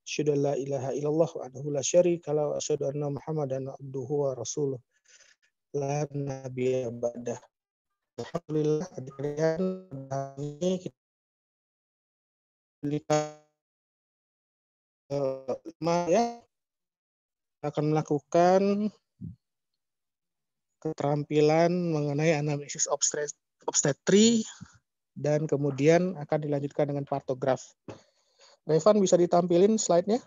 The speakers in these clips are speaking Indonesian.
Asyhadu an la ilaha illallah wahdahu la syarika lahu wa asyhadu anna Muhammadan abduhu wa rasuluh. La nabiyya ba'dah. Alhamdulillah hadirin ini kita ya akan melakukan keterampilan mengenai anamnesis obstetri dan kemudian akan dilanjutkan dengan partograf. Revan bisa ditampilin slide-nya?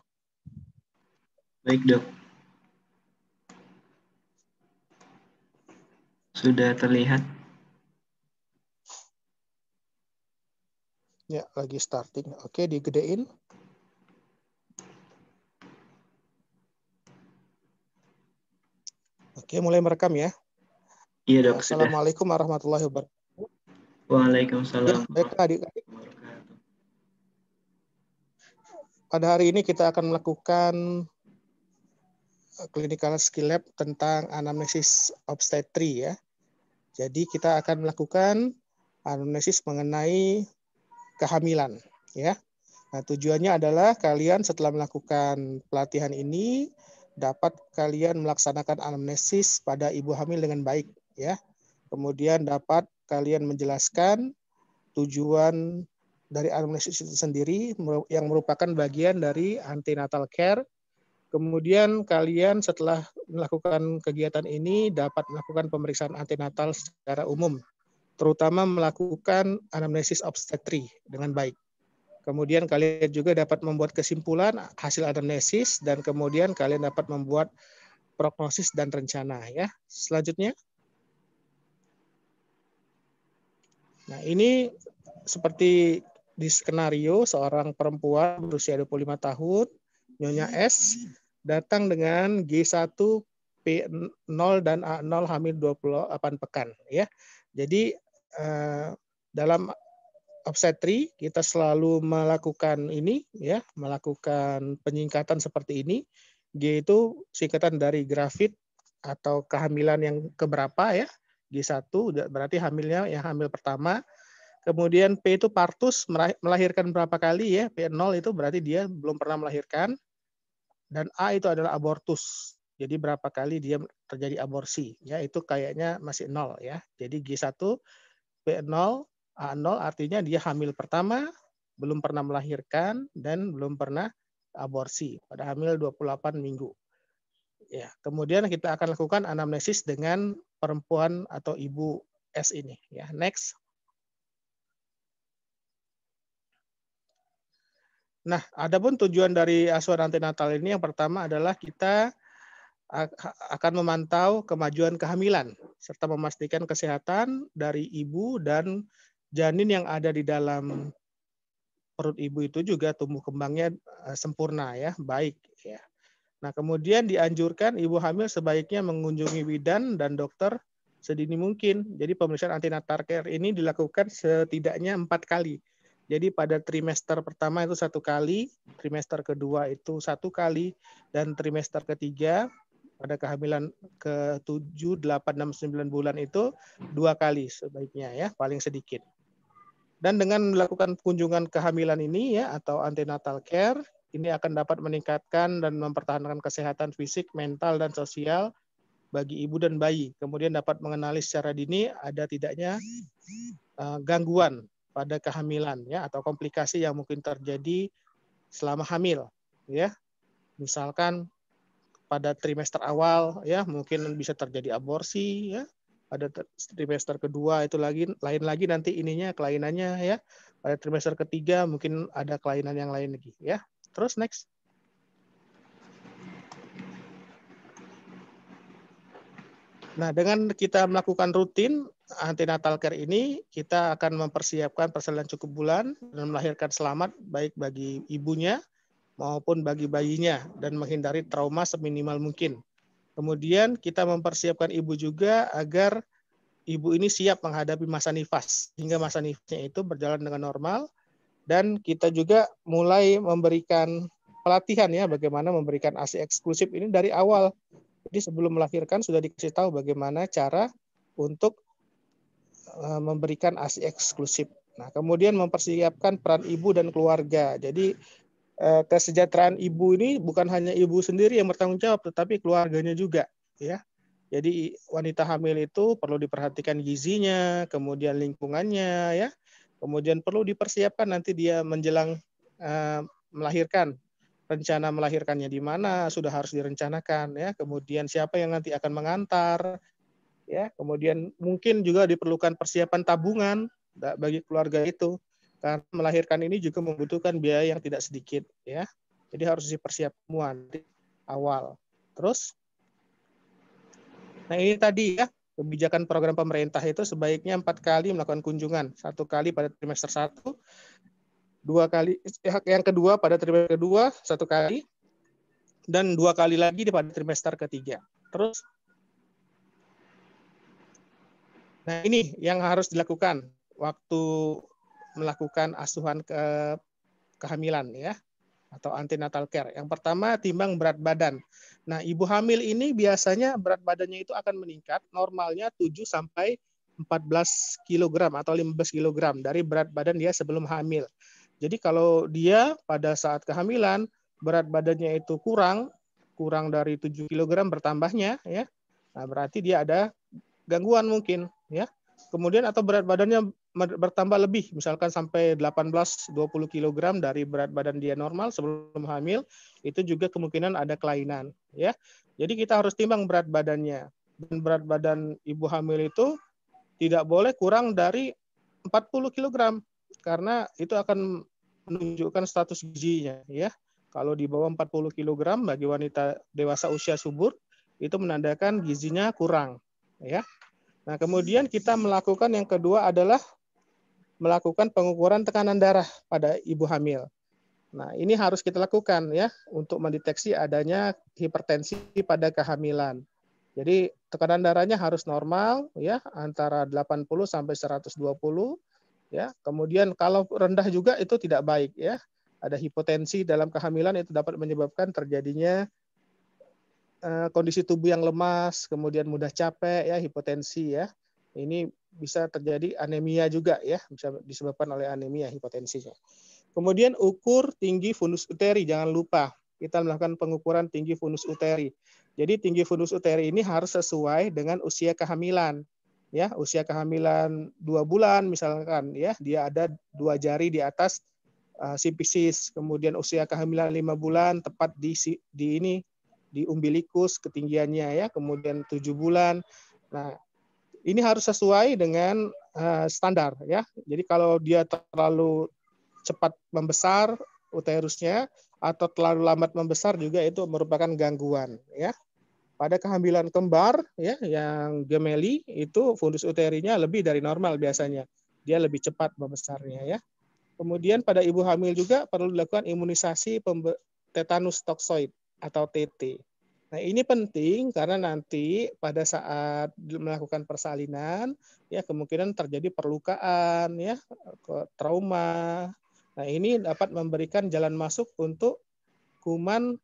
Baik, Dok. Sudah terlihat? Ya, lagi starting. Oke, digedein. Oke, mulai merekam ya. Iya, Dok, sudah. Assalamualaikum warahmatullahi wabarakatuh. Waalaikumsalam. Ya, baik adik-adik. Pada hari ini kita akan melakukan clinical skill lab tentang anamnesis obstetri ya. Jadi kita akan melakukan anamnesis mengenai kehamilan ya. Nah, tujuannya adalah kalian setelah melakukan pelatihan ini dapat kalian melaksanakan anamnesis pada ibu hamil dengan baik ya. Kemudian dapat kalian menjelaskan tujuan dari anamnesis itu sendiri yang merupakan bagian dari antenatal care. Kemudian kalian setelah melakukan kegiatan ini dapat melakukan pemeriksaan antenatal secara umum, terutama melakukan anamnesis obstetri dengan baik. Kemudian kalian juga dapat membuat kesimpulan hasil anamnesis dan kemudian kalian dapat membuat prognosis dan rencana ya. Selanjutnya. Nah, ini seperti di skenario seorang perempuan berusia 25 tahun, Nyonya S, datang dengan G1, P0 dan A0 hamil 28 pekan ya. Jadi dalam obstetri kita selalu melakukan ini ya, melakukan penyingkatan seperti ini. G itu singkatan dari gravid atau kehamilan yang keberapa ya. G1 berarti hamilnya yang hamil pertama. Kemudian P itu partus, melahirkan berapa kali ya. P0 itu berarti dia belum pernah melahirkan. Dan A itu adalah abortus. Jadi berapa kali dia terjadi aborsi ya, itu kayaknya masih 0 ya. Jadi G1 P0 A0 artinya dia hamil pertama, belum pernah melahirkan, dan belum pernah aborsi pada hamil 28 minggu. Ya, kemudian kita akan lakukan anamnesis dengan perempuan atau ibu S ini. Ya, next. Nah, adapun tujuan dari asuhan antenatal ini yang pertama adalah kita akan memantau kemajuan kehamilan serta memastikan kesehatan dari ibu dan janin yang ada di dalam perut ibu itu juga tumbuh kembangnya sempurna ya, baik ya. Nah, kemudian dianjurkan ibu hamil sebaiknya mengunjungi bidan dan dokter sedini mungkin. Jadi pemeriksaan antenatal care ini dilakukan setidaknya 4 kali. Jadi pada trimester pertama itu 1 kali, trimester kedua itu 1 kali, dan trimester ketiga pada kehamilan ke-7, 8, 6, 9 bulan itu 2 kali sebaiknya ya, paling sedikit. Dan dengan melakukan kunjungan kehamilan ini ya atau antenatal care, ini akan dapat meningkatkan dan mempertahankan kesehatan fisik, mental, dan sosial bagi ibu dan bayi. Kemudian dapat mengenali secara dini ada tidaknya gangguan pada kehamilan ya atau komplikasi yang mungkin terjadi selama hamil ya. Misalkan pada trimester awal ya mungkin bisa terjadi aborsi ya. Pada trimester kedua itu lain lagi nanti ininya kelainannya ya. Pada trimester ketiga mungkin ada kelainan yang lain lagi ya. Terus next. Nah, dengan kita melakukan rutin antenatal care ini, kita akan mempersiapkan persalinan cukup bulan dan melahirkan selamat baik bagi ibunya maupun bagi bayinya dan menghindari trauma seminimal mungkin. Kemudian kita mempersiapkan ibu juga agar ibu ini siap menghadapi masa nifas hingga masa nifasnya itu berjalan dengan normal, dan kita juga mulai memberikan pelatihan ya bagaimana memberikan ASI eksklusif ini dari awal. Jadi sebelum melahirkan sudah dikasih tahu bagaimana cara untuk memberikan ASI eksklusif. Nah, kemudian mempersiapkan peran ibu dan keluarga. Jadi kesejahteraan ibu ini bukan hanya ibu sendiri yang bertanggung jawab, tetapi keluarganya juga, ya. Jadi wanita hamil itu perlu diperhatikan gizinya, kemudian lingkungannya, ya. Kemudian perlu dipersiapkan nanti dia menjelang melahirkan. Rencana melahirkannya di mana sudah harus direncanakan, ya. Kemudian siapa yang nanti akan mengantar, ya. Kemudian mungkin juga diperlukan persiapan tabungan bagi keluarga itu. Karena melahirkan ini juga membutuhkan biaya yang tidak sedikit, ya. Jadi harus dipersiapkan semua di awal. Terus nah ini tadi ya, kebijakan program pemerintah itu sebaiknya 4 kali melakukan kunjungan. 1 kali pada trimester 1, 2 kali, yang kedua pada trimester kedua 1 kali, dan 2 kali lagi pada trimester ketiga. Terus, nah ini yang harus dilakukan waktu melakukan asuhan kehamilan, ya, atau antenatal care. Yang pertama, timbang berat badan. Nah, ibu hamil ini biasanya berat badannya itu akan meningkat, normalnya 7 sampai 14 kg atau 15 kg dari berat badan dia sebelum hamil. Jadi kalau dia pada saat kehamilan berat badannya itu kurang dari 7 kg bertambahnya, ya. Nah, berarti dia ada gangguan mungkin, ya. Kemudian atau berat badannya bertambah lebih, misalkan sampai 18-20 kg dari berat badan dia normal sebelum hamil, itu juga kemungkinan ada kelainan, ya. Jadi kita harus timbang berat badannya. Dan berat badan ibu hamil itu tidak boleh kurang dari 40 kg, karena itu akan menunjukkan status gizinya, ya. Kalau di bawah 40 kg bagi wanita dewasa usia subur, itu menandakan gizinya kurang, ya. Nah, kemudian kita melakukan yang kedua adalah melakukan pengukuran tekanan darah pada ibu hamil. Nah, ini harus kita lakukan, ya, untuk mendeteksi adanya hipertensi pada kehamilan. Jadi tekanan darahnya harus normal, ya, antara 80 sampai 120, ya. Kemudian kalau rendah juga itu tidak baik, ya. Ada hipotensi dalam kehamilan, itu dapat menyebabkan terjadinya kondisi tubuh yang lemas, kemudian mudah capek, ya, hipotensi, ya. Ini bisa terjadi anemia juga, ya, bisa disebabkan oleh anemia hipotensinya. Kemudian ukur tinggi fundus uteri, jangan lupa kita melakukan pengukuran tinggi fundus uteri. Jadi tinggi fundus uteri ini harus sesuai dengan usia kehamilan, ya. Usia kehamilan 2 bulan misalkan, ya, dia ada 2 jari di atas sifisis. Kemudian usia kehamilan 5 bulan tepat di umbilikus ketinggiannya, ya. Kemudian 7 bulan. Nah, ini harus sesuai dengan standar, ya. Jadi kalau dia terlalu cepat membesar uterusnya atau terlalu lambat membesar juga itu merupakan gangguan, ya. Pada kehamilan kembar, ya, yang gemeli itu fundus uterinya lebih dari normal biasanya. Dia lebih cepat membesarnya, ya. Kemudian pada ibu hamil juga perlu dilakukan imunisasi tetanus toksoid atau TT. Nah, ini penting karena nanti pada saat melakukan persalinan, ya, kemungkinan terjadi perlukaan, ya, trauma. Nah, ini dapat memberikan jalan masuk untuk kuman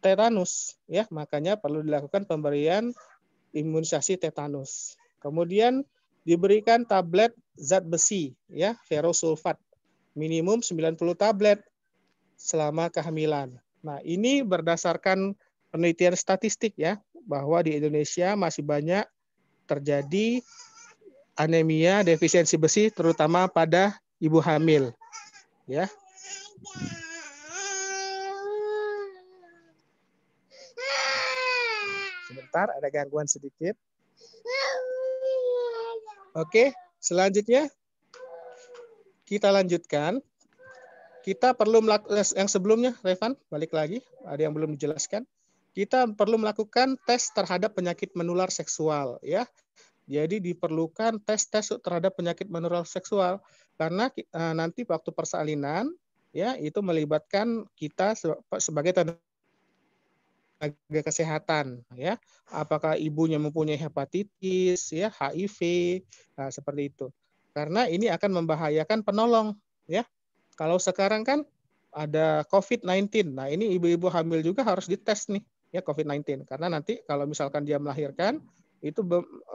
tetanus, ya. Makanya perlu dilakukan pemberian imunisasi tetanus. Kemudian diberikan tablet zat besi, ya, ferrosulfat, minimum 90 tablet selama kehamilan. Nah, ini berdasarkan penelitian statistik, ya, bahwa di Indonesia masih banyak terjadi anemia defisiensi besi terutama pada ibu hamil, ya. Sebentar, ada gangguan sedikit. Oke, selanjutnya kita lanjutkan. Kita perlu melakukan yang sebelumnya, Revan, balik lagi, ada yang belum dijelaskan. Kita perlu melakukan tes terhadap penyakit menular seksual, ya. Jadi diperlukan tes terhadap penyakit menular seksual karena nanti waktu persalinan, ya, itu melibatkan kita sebagai tenaga kesehatan, ya. Apakah ibunya mempunyai hepatitis, ya, HIV, nah, seperti itu. Karena ini akan membahayakan penolong, ya. Kalau sekarang kan ada COVID-19. Nah, ini ibu-ibu hamil juga harus dites nih, ya, COVID-19. Karena nanti kalau misalkan dia melahirkan, itu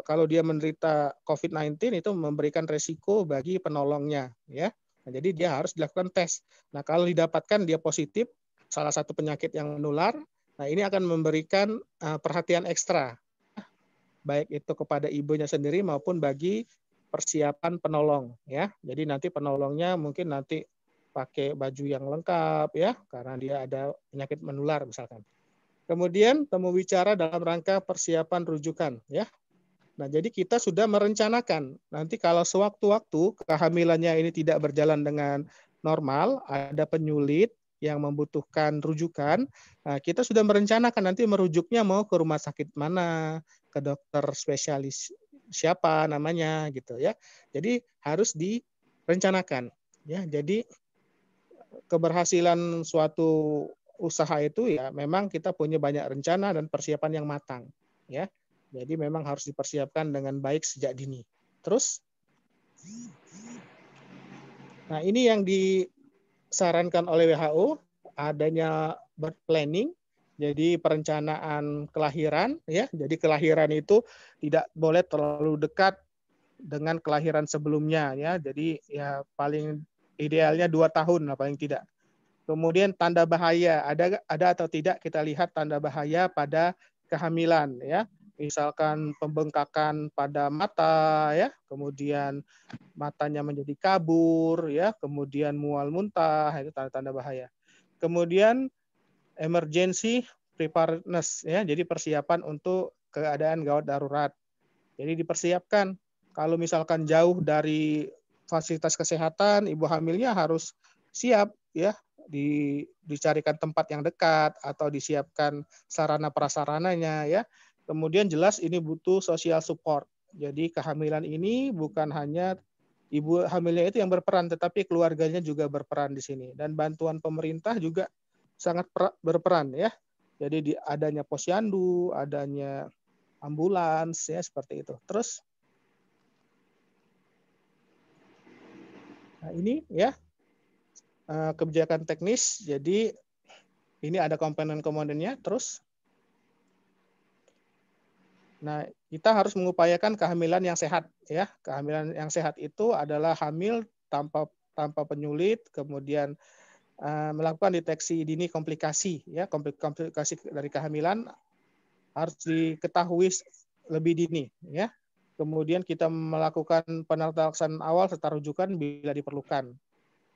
kalau dia menderita COVID-19 itu memberikan resiko bagi penolongnya, ya. Nah, jadi dia harus dilakukan tes. Nah, kalau didapatkan dia positif salah satu penyakit yang menular, nah ini akan memberikan perhatian ekstra, baik itu kepada ibunya sendiri maupun bagi persiapan penolong, ya. Jadi nanti penolongnya mungkin nanti pakai baju yang lengkap, ya, karena dia ada penyakit menular misalkan. Kemudian temu bicara dalam rangka persiapan rujukan, ya. Nah, jadi kita sudah merencanakan nanti kalau sewaktu-waktu kehamilannya ini tidak berjalan dengan normal, ada penyulit yang membutuhkan rujukan, nah, kita sudah merencanakan nanti merujuknya mau ke rumah sakit mana, ke dokter spesialis siapa namanya gitu ya. Jadi harus direncanakan ya. Jadi keberhasilan suatu usaha itu ya memang kita punya banyak rencana dan persiapan yang matang ya. Jadi memang harus dipersiapkan dengan baik sejak dini. Terus, nah ini yang disarankan oleh WHO adanya birth planning, jadi perencanaan kelahiran ya. Jadi kelahiran itu tidak boleh terlalu dekat dengan kelahiran sebelumnya ya. Jadi ya paling idealnya 2 tahun lah paling tidak. Kemudian tanda bahaya, ada atau tidak kita lihat tanda bahaya pada kehamilan ya. Misalkan pembengkakan pada mata ya, kemudian matanya menjadi kabur ya, kemudian mual muntah, itu tanda-tanda bahaya. Kemudian emergency preparedness ya, jadi persiapan untuk keadaan gawat darurat. Jadi dipersiapkan kalau misalkan jauh dari fasilitas kesehatan, ibu hamilnya harus siap ya, dicarikan tempat yang dekat atau disiapkan sarana prasarananya ya. Kemudian jelas ini butuh social support. Jadi kehamilan ini bukan hanya ibu hamilnya itu yang berperan, tetapi keluarganya juga berperan di sini. Dan bantuan pemerintah juga sangat berperan ya. Jadi adanya posyandu, adanya ambulans ya seperti itu. Terus, nah ini ya kebijakan teknis. Jadi ini ada komponen-komponennya. Terus, nah kita harus mengupayakan kehamilan yang sehat ya. Kehamilan yang sehat itu adalah hamil tanpa penyulit, kemudian melakukan deteksi dini komplikasi ya. Komplikasi dari kehamilan harus diketahui lebih dini ya. Kemudian kita melakukan penelaksanaan awal serta rujukan bila diperlukan.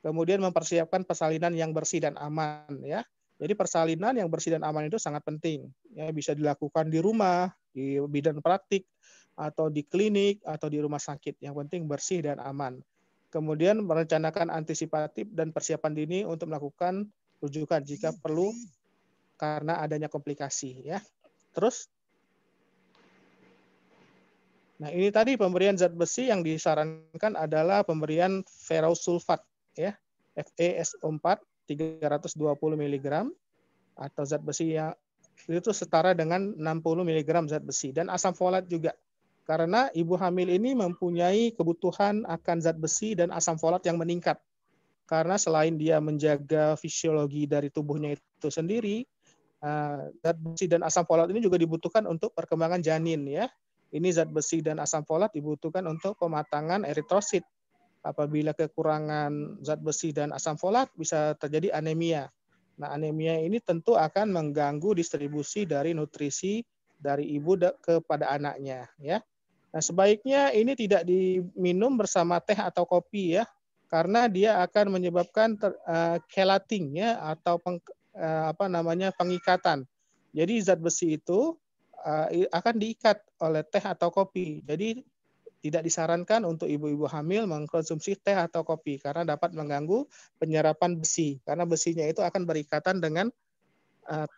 Kemudian mempersiapkan persalinan yang bersih dan aman ya. Jadi persalinan yang bersih dan aman itu sangat penting. Ya, bisa dilakukan di rumah, di bidan praktik, atau di klinik, atau di rumah sakit. Yang penting bersih dan aman. Kemudian merencanakan antisipatif dan persiapan dini untuk melakukan rujukan jika perlu karena adanya komplikasi ya. Terus, nah ini tadi pemberian zat besi yang disarankan adalah pemberian ferrous sulfat ya, FeSO4 320 mg atau zat besi yang itu setara dengan 60 mg zat besi dan asam folat juga. Karena ibu hamil ini mempunyai kebutuhan akan zat besi dan asam folat yang meningkat. Karena selain dia menjaga fisiologi dari tubuhnya itu sendiri, zat besi dan asam folat ini juga dibutuhkan untuk perkembangan janin ya. Ini zat besi dan asam folat dibutuhkan untuk pematangan eritrosit. Apabila kekurangan zat besi dan asam folat bisa terjadi anemia. Nah, anemia ini tentu akan mengganggu distribusi dari nutrisi dari ibu kepada anaknya ya. Nah, sebaiknya ini tidak diminum bersama teh atau kopi ya. Karena dia akan menyebabkan chelating ya atau pengikatan. Jadi zat besi itu akan diikat oleh teh atau kopi. Jadi tidak disarankan untuk ibu-ibu hamil mengkonsumsi teh atau kopi karena dapat mengganggu penyerapan besi. Karena besinya itu akan berikatan dengan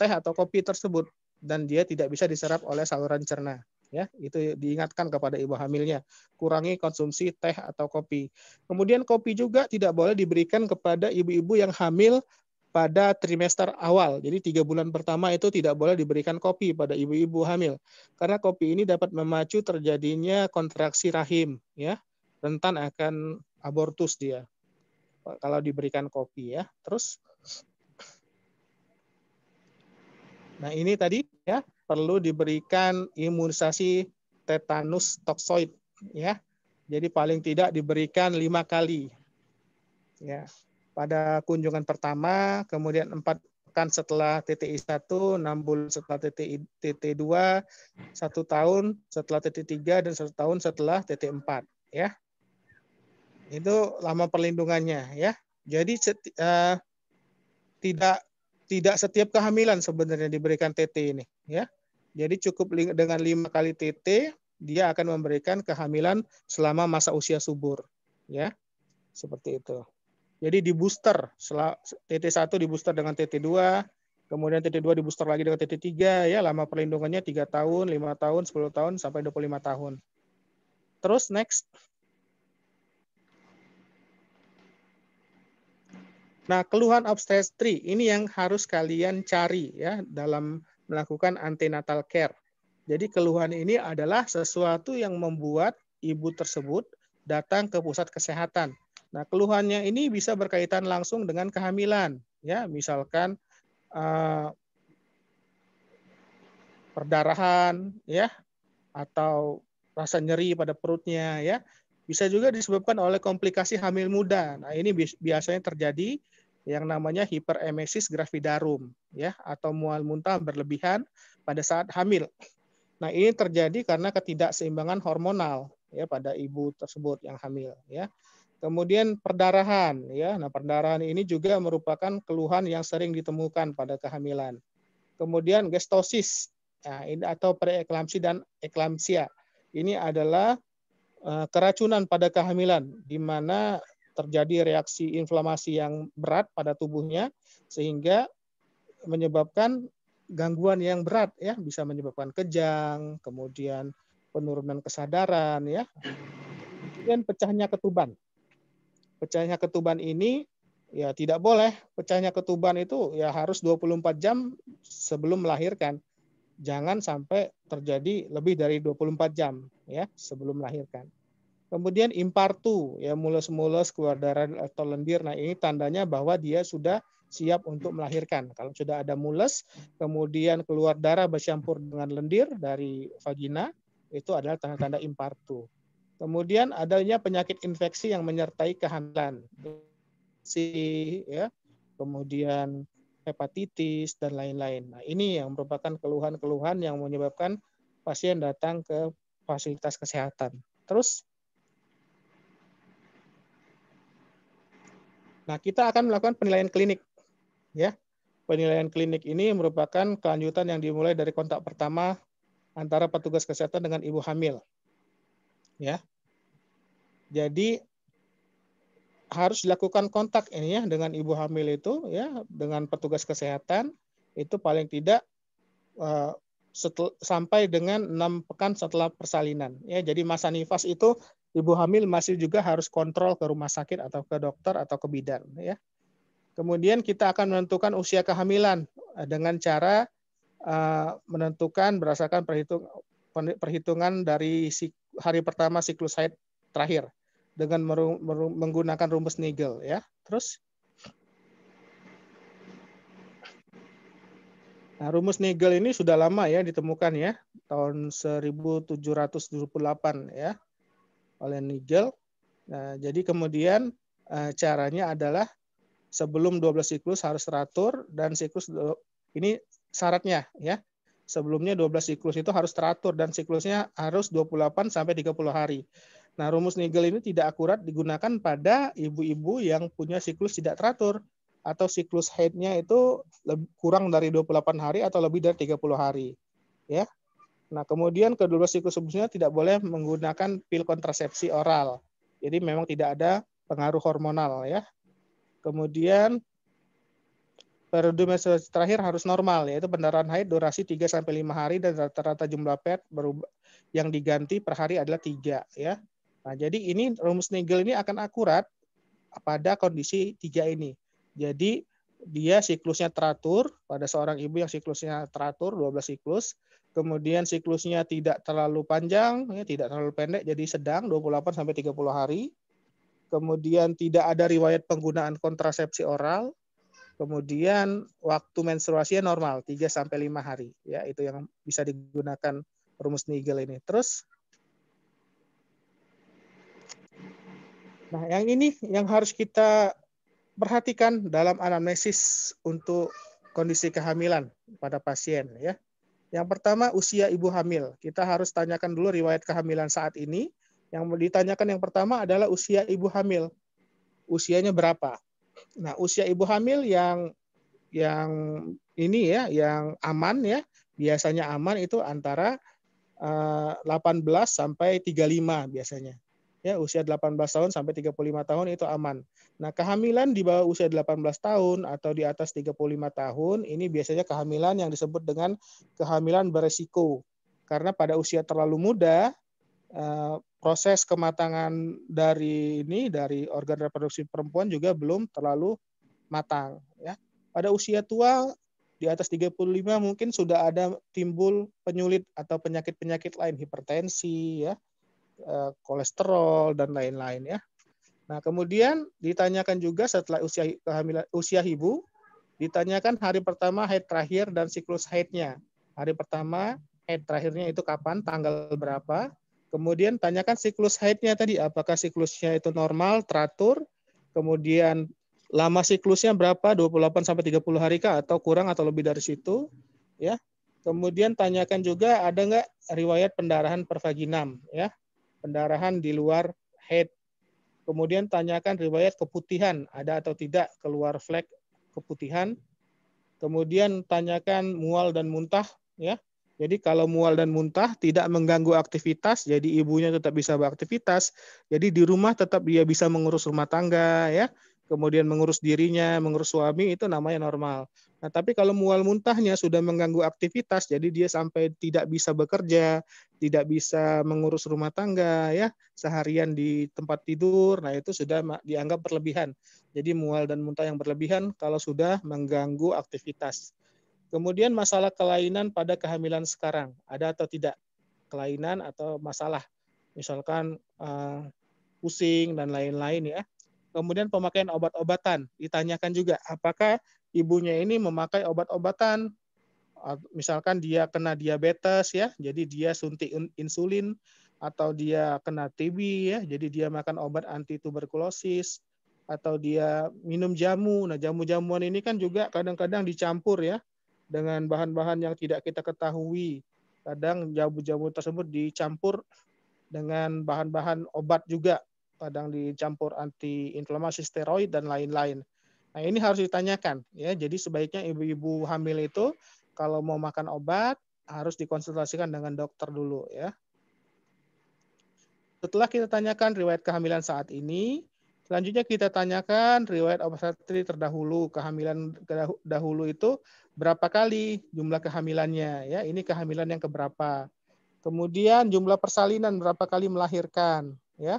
teh atau kopi tersebut dan dia tidak bisa diserap oleh saluran cerna. Ya, itu diingatkan kepada ibu hamilnya. Kurangi konsumsi teh atau kopi. Kemudian kopi juga tidak boleh diberikan kepada ibu-ibu yang hamil pada trimester awal. Jadi 3 bulan pertama itu tidak boleh diberikan kopi pada ibu-ibu hamil. Karena kopi ini dapat memacu terjadinya kontraksi rahim. Ya, rentan akan abortus dia kalau diberikan kopi ya. Terus, nah ini tadi ya perlu diberikan imunisasi tetanus toksoid ya. Jadi paling tidak diberikan 5 kali. Ya, pada kunjungan pertama, kemudian 4 pekan setelah TTI 1, 6 bulan setelah TTI 2, 1 tahun setelah TTI 3, dan 1 tahun setelah TTI 4. Ya, itu lama perlindungannya. Ya, jadi tidak setiap kehamilan sebenarnya diberikan TT ini. Ya, jadi cukup dengan 5 kali TT, dia akan memberikan kehamilan selama masa usia subur. Ya, seperti itu. Jadi di booster, TT1 di booster dengan TT2, kemudian TT2 di booster lagi dengan TT3, ya lama perlindungannya 3 tahun, 5 tahun, 10 tahun, sampai 25 tahun. Terus next. Nah, keluhan obstetri ini yang harus kalian cari ya dalam melakukan antenatal care. Jadi keluhan ini adalah sesuatu yang membuat ibu tersebut datang ke pusat kesehatan. Nah, keluhannya ini bisa berkaitan langsung dengan kehamilan, ya, misalkan perdarahan, ya, atau rasa nyeri pada perutnya, ya. Bisa juga disebabkan oleh komplikasi hamil muda. Nah, ini biasanya terjadi yang namanya hiperemesis gravidarum, ya, atau mual muntah berlebihan pada saat hamil. Nah, ini terjadi karena ketidakseimbangan hormonal ya pada ibu tersebut yang hamil, ya. Kemudian perdarahan, ya. Nah, perdarahan ini juga merupakan keluhan yang sering ditemukan pada kehamilan. Kemudian gestosis, nah, ini atau preeklamsi dan eklamsia. Ini adalah keracunan pada kehamilan, di mana terjadi reaksi inflamasi yang berat pada tubuhnya sehingga menyebabkan gangguan yang berat, ya, bisa menyebabkan kejang, kemudian penurunan kesadaran, ya. Kemudian pecahnya ketuban. Pecahnya ketuban ini ya tidak boleh, pecahnya ketuban itu ya harus 24 jam sebelum melahirkan. Jangan sampai terjadi lebih dari 24 jam ya sebelum melahirkan. Kemudian impartu, ya, mules-mules keluar darah atau lendir. Nah, ini tandanya bahwa dia sudah siap untuk melahirkan. Kalau sudah ada mules, kemudian keluar darah bercampur dengan lendir dari vagina, itu adalah tanda-tanda impartu. Kemudian adanya penyakit infeksi yang menyertai kehamilan, ya, kemudian hepatitis dan lain-lain. Nah, ini yang merupakan keluhan-keluhan yang menyebabkan pasien datang ke fasilitas kesehatan. Terus, nah, kita akan melakukan penilaian klinik, ya. Penilaian klinik ini merupakan kelanjutan yang dimulai dari kontak pertama antara petugas kesehatan dengan ibu hamil, ya. Jadi harus dilakukan kontak ini ya dengan ibu hamil itu, ya, dengan petugas kesehatan itu paling tidak sampai dengan 6 pekan setelah persalinan, ya. Jadi masa nifas itu ibu hamil masih juga harus kontrol ke rumah sakit atau ke dokter atau ke bidan, ya. Kemudian kita akan menentukan usia kehamilan dengan cara menentukan berdasarkan perhitungan dari hari pertama siklus haid terakhir dengan menggunakan rumus Nagel, ya. Terus, nah, rumus Nagel ini sudah lama ya ditemukan ya, tahun 1778 ya oleh Nagel. Nah, jadi kemudian caranya adalah sebelum 12 siklus harus teratur, dan siklus ini syaratnya ya. Sebelumnya 12 siklus itu harus teratur dan siklusnya harus 28 sampai 30 hari. Nah, rumus Nagel ini tidak akurat digunakan pada ibu-ibu yang punya siklus tidak teratur atau siklus haidnya itu kurang dari 28 hari atau lebih dari 30 hari. Ya. Nah, kemudian kedua siklus sebelumnya tidak boleh menggunakan pil kontrasepsi oral. Jadi memang tidak ada pengaruh hormonal ya. Kemudian periode menstruasi terakhir harus normal, yaitu pendarahan haid durasi 3-5 hari dan rata-rata jumlah pad yang diganti per hari adalah 3 ya. Nah, jadi ini rumus Nagel ini akan akurat pada kondisi 3 ini. Jadi dia siklusnya teratur pada seorang ibu yang siklusnya teratur 12 siklus, kemudian siklusnya tidak terlalu panjang, ya, tidak terlalu pendek, jadi sedang 28 sampai 30 hari. Kemudian tidak ada riwayat penggunaan kontrasepsi oral. Kemudian waktu menstruasinya normal 3-5 hari, ya, itu yang bisa digunakan rumus Nagel ini. Terus, nah, yang ini yang harus kita perhatikan dalam anamnesis untuk kondisi kehamilan pada pasien ya. Yang pertama usia ibu hamil. Kita harus tanyakan dulu riwayat kehamilan saat ini. Yang ditanyakan yang pertama adalah usia ibu hamil. Usianya berapa? Nah, usia ibu hamil yang ini ya, yang aman ya, biasanya aman itu antara 18 sampai 35 biasanya. Ya, usia 18 tahun sampai 35 tahun itu aman. Nah, kehamilan di bawah usia 18 tahun atau di atas 35 tahun, ini biasanya kehamilan yang disebut dengan kehamilan beresiko. Karena pada usia terlalu muda, proses kematangan dari organ reproduksi perempuan juga belum terlalu matang. Ya. Pada usia tua, di atas 35 mungkin sudah ada timbul penyulit atau penyakit-penyakit lain, hipertensi, ya, kolesterol dan lain-lain ya. Nah, kemudian ditanyakan juga setelah usia ibu, ditanyakan hari pertama haid terakhir dan siklus haidnya. Hari pertama haid terakhirnya itu kapan, tanggal berapa? Kemudian tanyakan siklus haidnya tadi, apakah siklusnya itu normal, teratur, kemudian lama siklusnya berapa, 28 sampai 30 hari kah atau kurang atau lebih dari situ, ya. Kemudian tanyakan juga ada nggak riwayat pendarahan per vaginam, ya. Pendarahan di luar haid. Kemudian tanyakan riwayat keputihan, ada atau tidak keluar flek keputihan. Kemudian tanyakan mual dan muntah, ya. Jadi kalau mual dan muntah tidak mengganggu aktivitas, jadi ibunya tetap bisa beraktivitas. Jadi di rumah tetap dia bisa mengurus rumah tangga, ya. Kemudian mengurus dirinya, mengurus suami, itu namanya normal. Nah, tapi kalau mual muntahnya sudah mengganggu aktivitas, jadi dia sampai tidak bisa bekerja, tidak bisa mengurus rumah tangga, ya, seharian di tempat tidur, nah itu sudah dianggap berlebihan. Jadi mual dan muntah yang berlebihan kalau sudah mengganggu aktivitas. Kemudian masalah kelainan pada kehamilan sekarang, ada atau tidak kelainan atau masalah, misalkan pusing dan lain-lain ya. Kemudian pemakaian obat-obatan, ditanyakan juga apakah ibunya ini memakai obat-obatan, misalkan dia kena diabetes ya, jadi dia suntik insulin, atau dia kena TB ya, jadi dia makan obat anti tuberkulosis, atau dia minum jamu. Nah, jamu-jamuan ini kan juga kadang-kadang dicampur ya dengan bahan-bahan yang tidak kita ketahui. Kadang jamu-jamu tersebut dicampur dengan bahan-bahan obat juga, kadang dicampur anti-inflamasi steroid dan lain-lain. Nah, ini harus ditanyakan ya. Jadi sebaiknya ibu-ibu hamil itu kalau mau makan obat harus dikonsultasikan dengan dokter dulu ya. Setelah kita tanyakan riwayat kehamilan saat ini, selanjutnya kita tanyakan riwayat obstetri terdahulu. Kehamilan dahulu itu berapa kali jumlah kehamilannya ya. Ini kehamilan yang keberapa. Kemudian jumlah persalinan berapa kali melahirkan ya.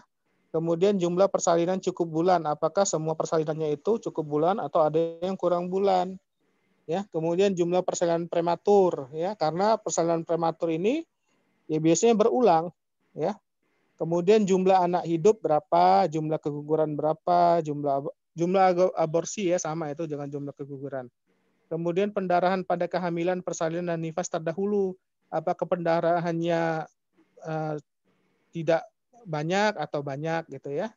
Kemudian jumlah persalinan cukup bulan, apakah semua persalinannya itu cukup bulan atau ada yang kurang bulan? Ya, kemudian jumlah persalinan prematur ya, karena persalinan prematur ini ya biasanya berulang ya. Kemudian jumlah anak hidup berapa, jumlah keguguran berapa, jumlah aborsi ya sama itu dengan jumlah keguguran. Kemudian pendarahan pada kehamilan, persalinan dan nifas terdahulu, apakah pendarahannya tidak banyak atau banyak gitu ya.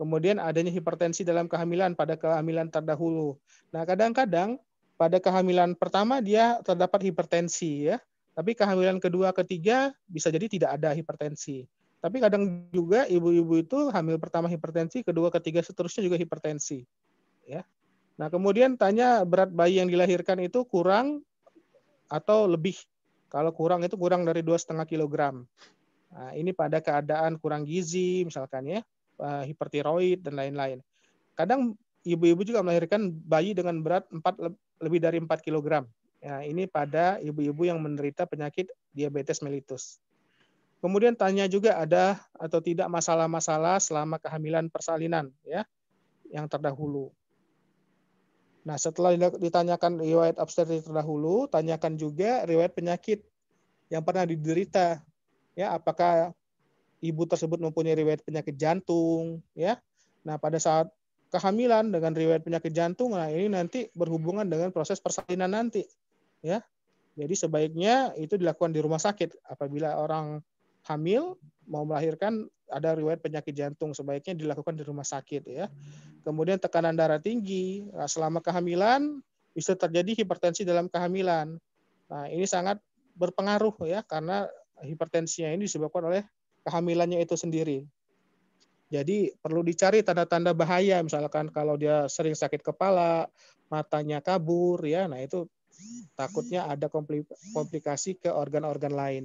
Kemudian adanya hipertensi dalam kehamilan pada kehamilan terdahulu. Nah, kadang-kadang pada kehamilan pertama dia terdapat hipertensi ya. Tapi kehamilan kedua, ketiga bisa jadi tidak ada hipertensi. Tapi kadang juga ibu-ibu itu hamil pertama hipertensi, kedua, ketiga seterusnya juga hipertensi. Ya. Nah, kemudian tanya berat bayi yang dilahirkan itu kurang atau lebih. Kalau kurang itu kurang dari 2,5 kilogram. Nah, ini pada keadaan kurang gizi misalkan ya, hipertiroid dan lain-lain. Kadang ibu-ibu juga melahirkan bayi dengan berat lebih dari 4 kg. Ya, ini pada ibu-ibu yang menderita penyakit diabetes mellitus. Kemudian tanya juga ada atau tidak masalah-masalah selama kehamilan persalinan ya, yang terdahulu. Nah, setelah ditanyakan riwayat obstetrik terdahulu, tanyakan juga riwayat penyakit yang pernah diderita. Ya, apakah ibu tersebut mempunyai riwayat penyakit jantung, ya. Nah, pada saat kehamilan dengan riwayat penyakit jantung, nah ini nanti berhubungan dengan proses persalinan nanti, ya. Jadi sebaiknya itu dilakukan di rumah sakit. Apabila orang hamil mau melahirkan ada riwayat penyakit jantung, sebaiknya dilakukan di rumah sakit, ya. kemudian tekanan darah tinggi. Nah, selama kehamilan bisa terjadi hipertensi dalam kehamilan. Nah, ini sangat berpengaruh ya, karena hipertensinya ini disebabkan oleh kehamilannya itu sendiri. Jadi perlu dicari tanda-tanda bahaya, misalkan kalau dia sering sakit kepala, matanya kabur ya, nah itu takutnya ada komplikasi ke organ-organ lain.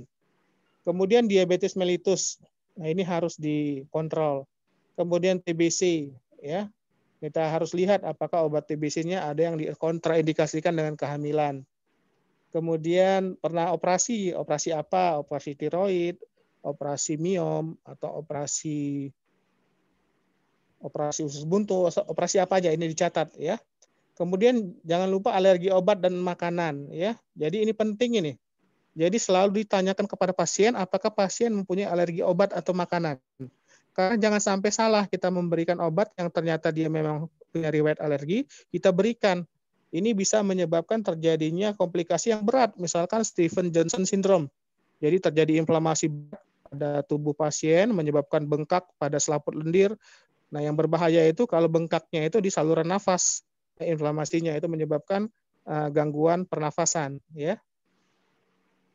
Kemudian diabetes mellitus, nah ini harus dikontrol. Kemudian TBC ya, kita harus lihat apakah obat TBC-nya ada yang dikontraindikasikan dengan kehamilan. Kemudian pernah operasi apa? Operasi tiroid, operasi miom, atau operasi usus buntu, operasi apa aja ini dicatat ya. Kemudian jangan lupa alergi obat dan makanan ya. Jadi ini penting ini. Jadi selalu ditanyakan kepada pasien apakah pasien mempunyai alergi obat atau makanan. Karena jangan sampai salah kita memberikan obat yang ternyata dia memang punya riwayat alergi, kita berikan. Ini bisa menyebabkan terjadinya komplikasi yang berat, misalkan Stevens Johnson syndrome. Jadi terjadi inflamasi pada tubuh pasien, menyebabkan bengkak pada selaput lendir. Nah, yang berbahaya itu kalau bengkaknya itu di saluran nafas. Inflamasinya itu menyebabkan gangguan pernafasan, ya.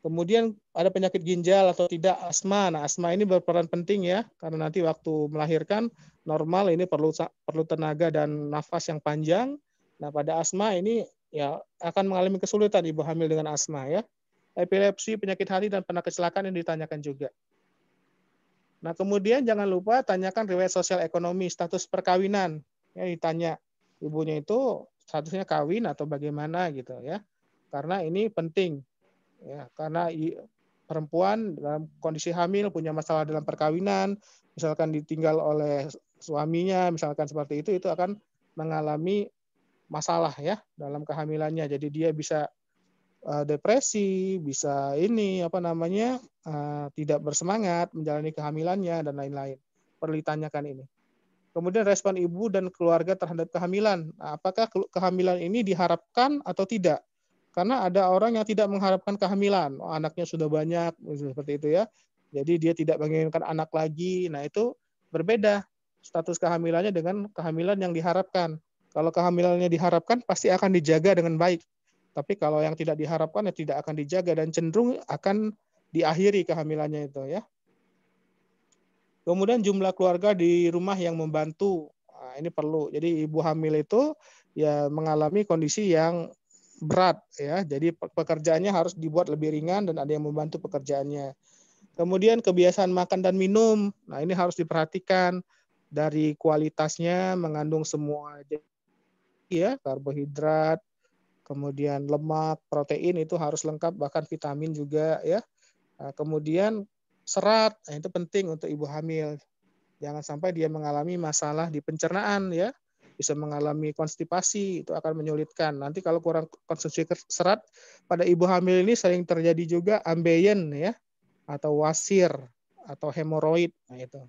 Kemudian ada penyakit ginjal atau tidak, asma. Nah, asma ini berperan penting ya, karena nanti waktu melahirkan normal ini perlu tenaga dan nafas yang panjang. Nah, pada asma ini ya akan mengalami kesulitan ibu hamil dengan asma ya. Epilepsi, penyakit hati dan pernah kecelakaan yang ditanyakan juga. Nah, kemudian jangan lupa tanyakan riwayat sosial ekonomi, status perkawinan. Ya, ditanya ibunya itu statusnya kawin atau bagaimana gitu ya. Karena ini penting. Ya, karena perempuan dalam kondisi hamil punya masalah dalam perkawinan, misalkan ditinggal oleh suaminya, misalkan seperti itu akan mengalami masalah ya dalam kehamilannya. Jadi dia bisa depresi, bisa tidak bersemangat menjalani kehamilannya dan lain-lain. Perlu ditanyakan ini. Kemudian respon ibu dan keluarga terhadap kehamilan. Nah, apakah kehamilan ini diharapkan atau tidak? Karena ada orang yang tidak mengharapkan kehamilan. Oh, anaknya sudah banyak, seperti itu ya. Jadi dia tidak menginginkan anak lagi. Nah, itu berbeda status kehamilannya dengan kehamilan yang diharapkan. Kalau kehamilannya diharapkan, pasti akan dijaga dengan baik. Tapi kalau yang tidak diharapkan, ya tidak akan dijaga dan cenderung akan diakhiri kehamilannya itu ya. Kemudian jumlah keluarga di rumah yang membantu. Nah, ini perlu. Jadi ibu hamil itu ya mengalami kondisi yang berat ya. Jadi pekerjaannya harus dibuat lebih ringan dan ada yang membantu pekerjaannya. Kemudian kebiasaan makan dan minum. Nah, ini harus diperhatikan dari kualitasnya mengandung semua ya, karbohidrat, kemudian lemak, protein itu harus lengkap, bahkan vitamin juga ya. Nah, kemudian serat, nah itu penting untuk ibu hamil. Jangan sampai dia mengalami masalah di pencernaan ya. Bisa mengalami konstipasi, itu akan menyulitkan. Nanti kalau kurang konsumsi serat, pada ibu hamil ini sering terjadi juga ambeien ya, atau wasir, atau hemoroid. Nah, itu.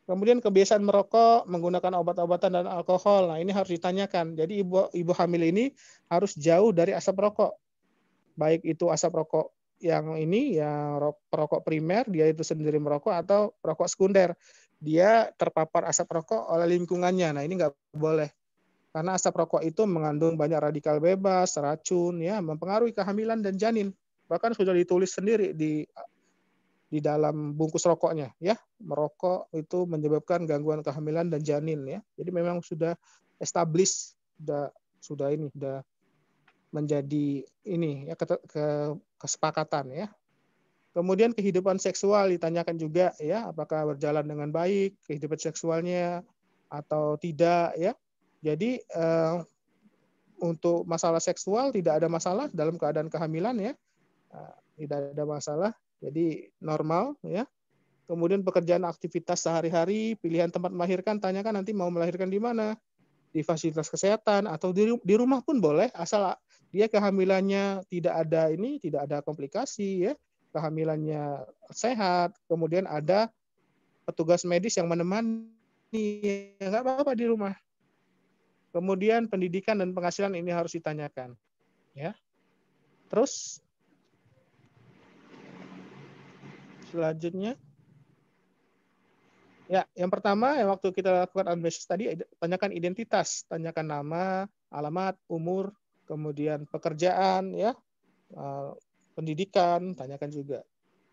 Kemudian kebiasaan merokok, menggunakan obat-obatan dan alkohol. Nah, ini harus ditanyakan. Jadi ibu hamil ini harus jauh dari asap rokok. Baik itu asap rokok yang perokok primer, dia itu sendiri merokok, atau rokok sekunder. Dia terpapar asap rokok oleh lingkungannya. Nah, ini nggak boleh. Karena asap rokok itu mengandung banyak radikal bebas, racun, ya, mempengaruhi kehamilan dan janin. Bahkan sudah ditulis sendiri di dalam bungkus rokoknya, ya. Merokok itu menyebabkan gangguan kehamilan dan janin, ya. Jadi memang sudah established, sudah menjadi ini ya kesepakatan ya. Kemudian kehidupan seksual ditanyakan juga ya, apakah berjalan dengan baik kehidupan seksualnya atau tidak ya. Jadi untuk masalah seksual tidak ada masalah dalam keadaan kehamilan ya. Tidak ada masalah. Jadi normal ya. Kemudian pekerjaan aktivitas sehari-hari, pilihan tempat melahirkan, tanyakan nanti mau melahirkan di mana. Di fasilitas kesehatan atau di rumah pun boleh, asal dia kehamilannya tidak ada komplikasi ya, kehamilannya sehat, kemudian ada petugas medis yang menemani, ya nggak apa-apa di rumah. Kemudian pendidikan dan penghasilan ini harus ditanyakan, ya. Terus selanjutnya Ya, yang pertama yang waktu kita lakukan anamnesis tadi, tanyakan identitas, tanyakan nama, alamat, umur, kemudian pekerjaan, ya, pendidikan, tanyakan juga.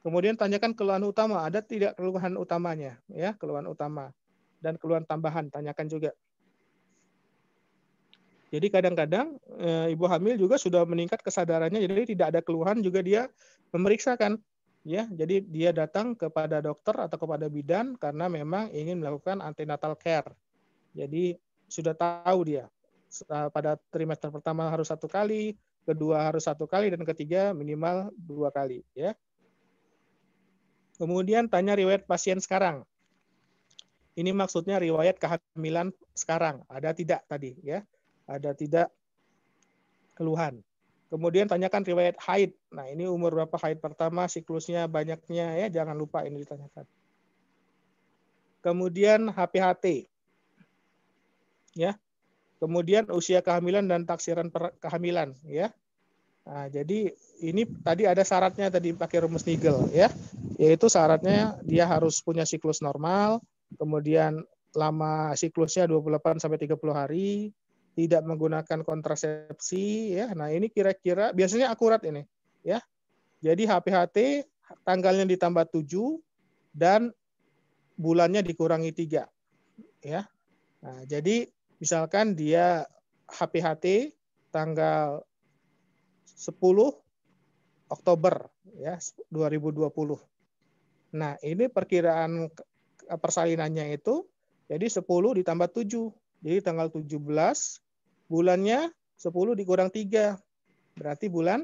Kemudian tanyakan keluhan utama, ada tidak keluhan utamanya, ya, keluhan utama dan keluhan tambahan, tanyakan juga. Jadi kadang-kadang ibu hamil juga sudah meningkat kesadarannya, jadi tidak ada keluhan juga dia memeriksakan, ya. Jadi dia datang kepada dokter atau kepada bidan karena memang ingin melakukan antenatal care. Jadi sudah tahu dia pada trimester pertama harus 1 kali, kedua harus 1 kali, dan ketiga minimal 2 kali, ya. Kemudian tanya riwayat pasien sekarang. Ini maksudnya riwayat kehamilan sekarang, ada tidak tadi, ya, ada tidak keluhan. Kemudian tanyakan riwayat haid. Nah, ini umur berapa haid pertama, siklusnya, banyaknya, ya, jangan lupa ini ditanyakan. Kemudian HPHT, ya. Kemudian usia kehamilan dan taksiran kehamilan, ya. Nah, jadi ini tadi ada syaratnya tadi pakai rumus Nigel, ya. Yaitu syaratnya dia harus punya siklus normal, kemudian lama siklusnya 28 sampai 30 hari, tidak menggunakan kontrasepsi, ya. Nah, ini kira-kira biasanya akurat ini, ya. Jadi HPHT tanggalnya ditambah 7 dan bulannya dikurangi 3, ya. Nah, jadi misalkan dia HPHT tanggal 10 Oktober, ya, 2020. Nah, ini perkiraan persalinannya itu jadi 10 ditambah 7. Jadi tanggal 17, bulannya 10 dikurang 3. Berarti bulan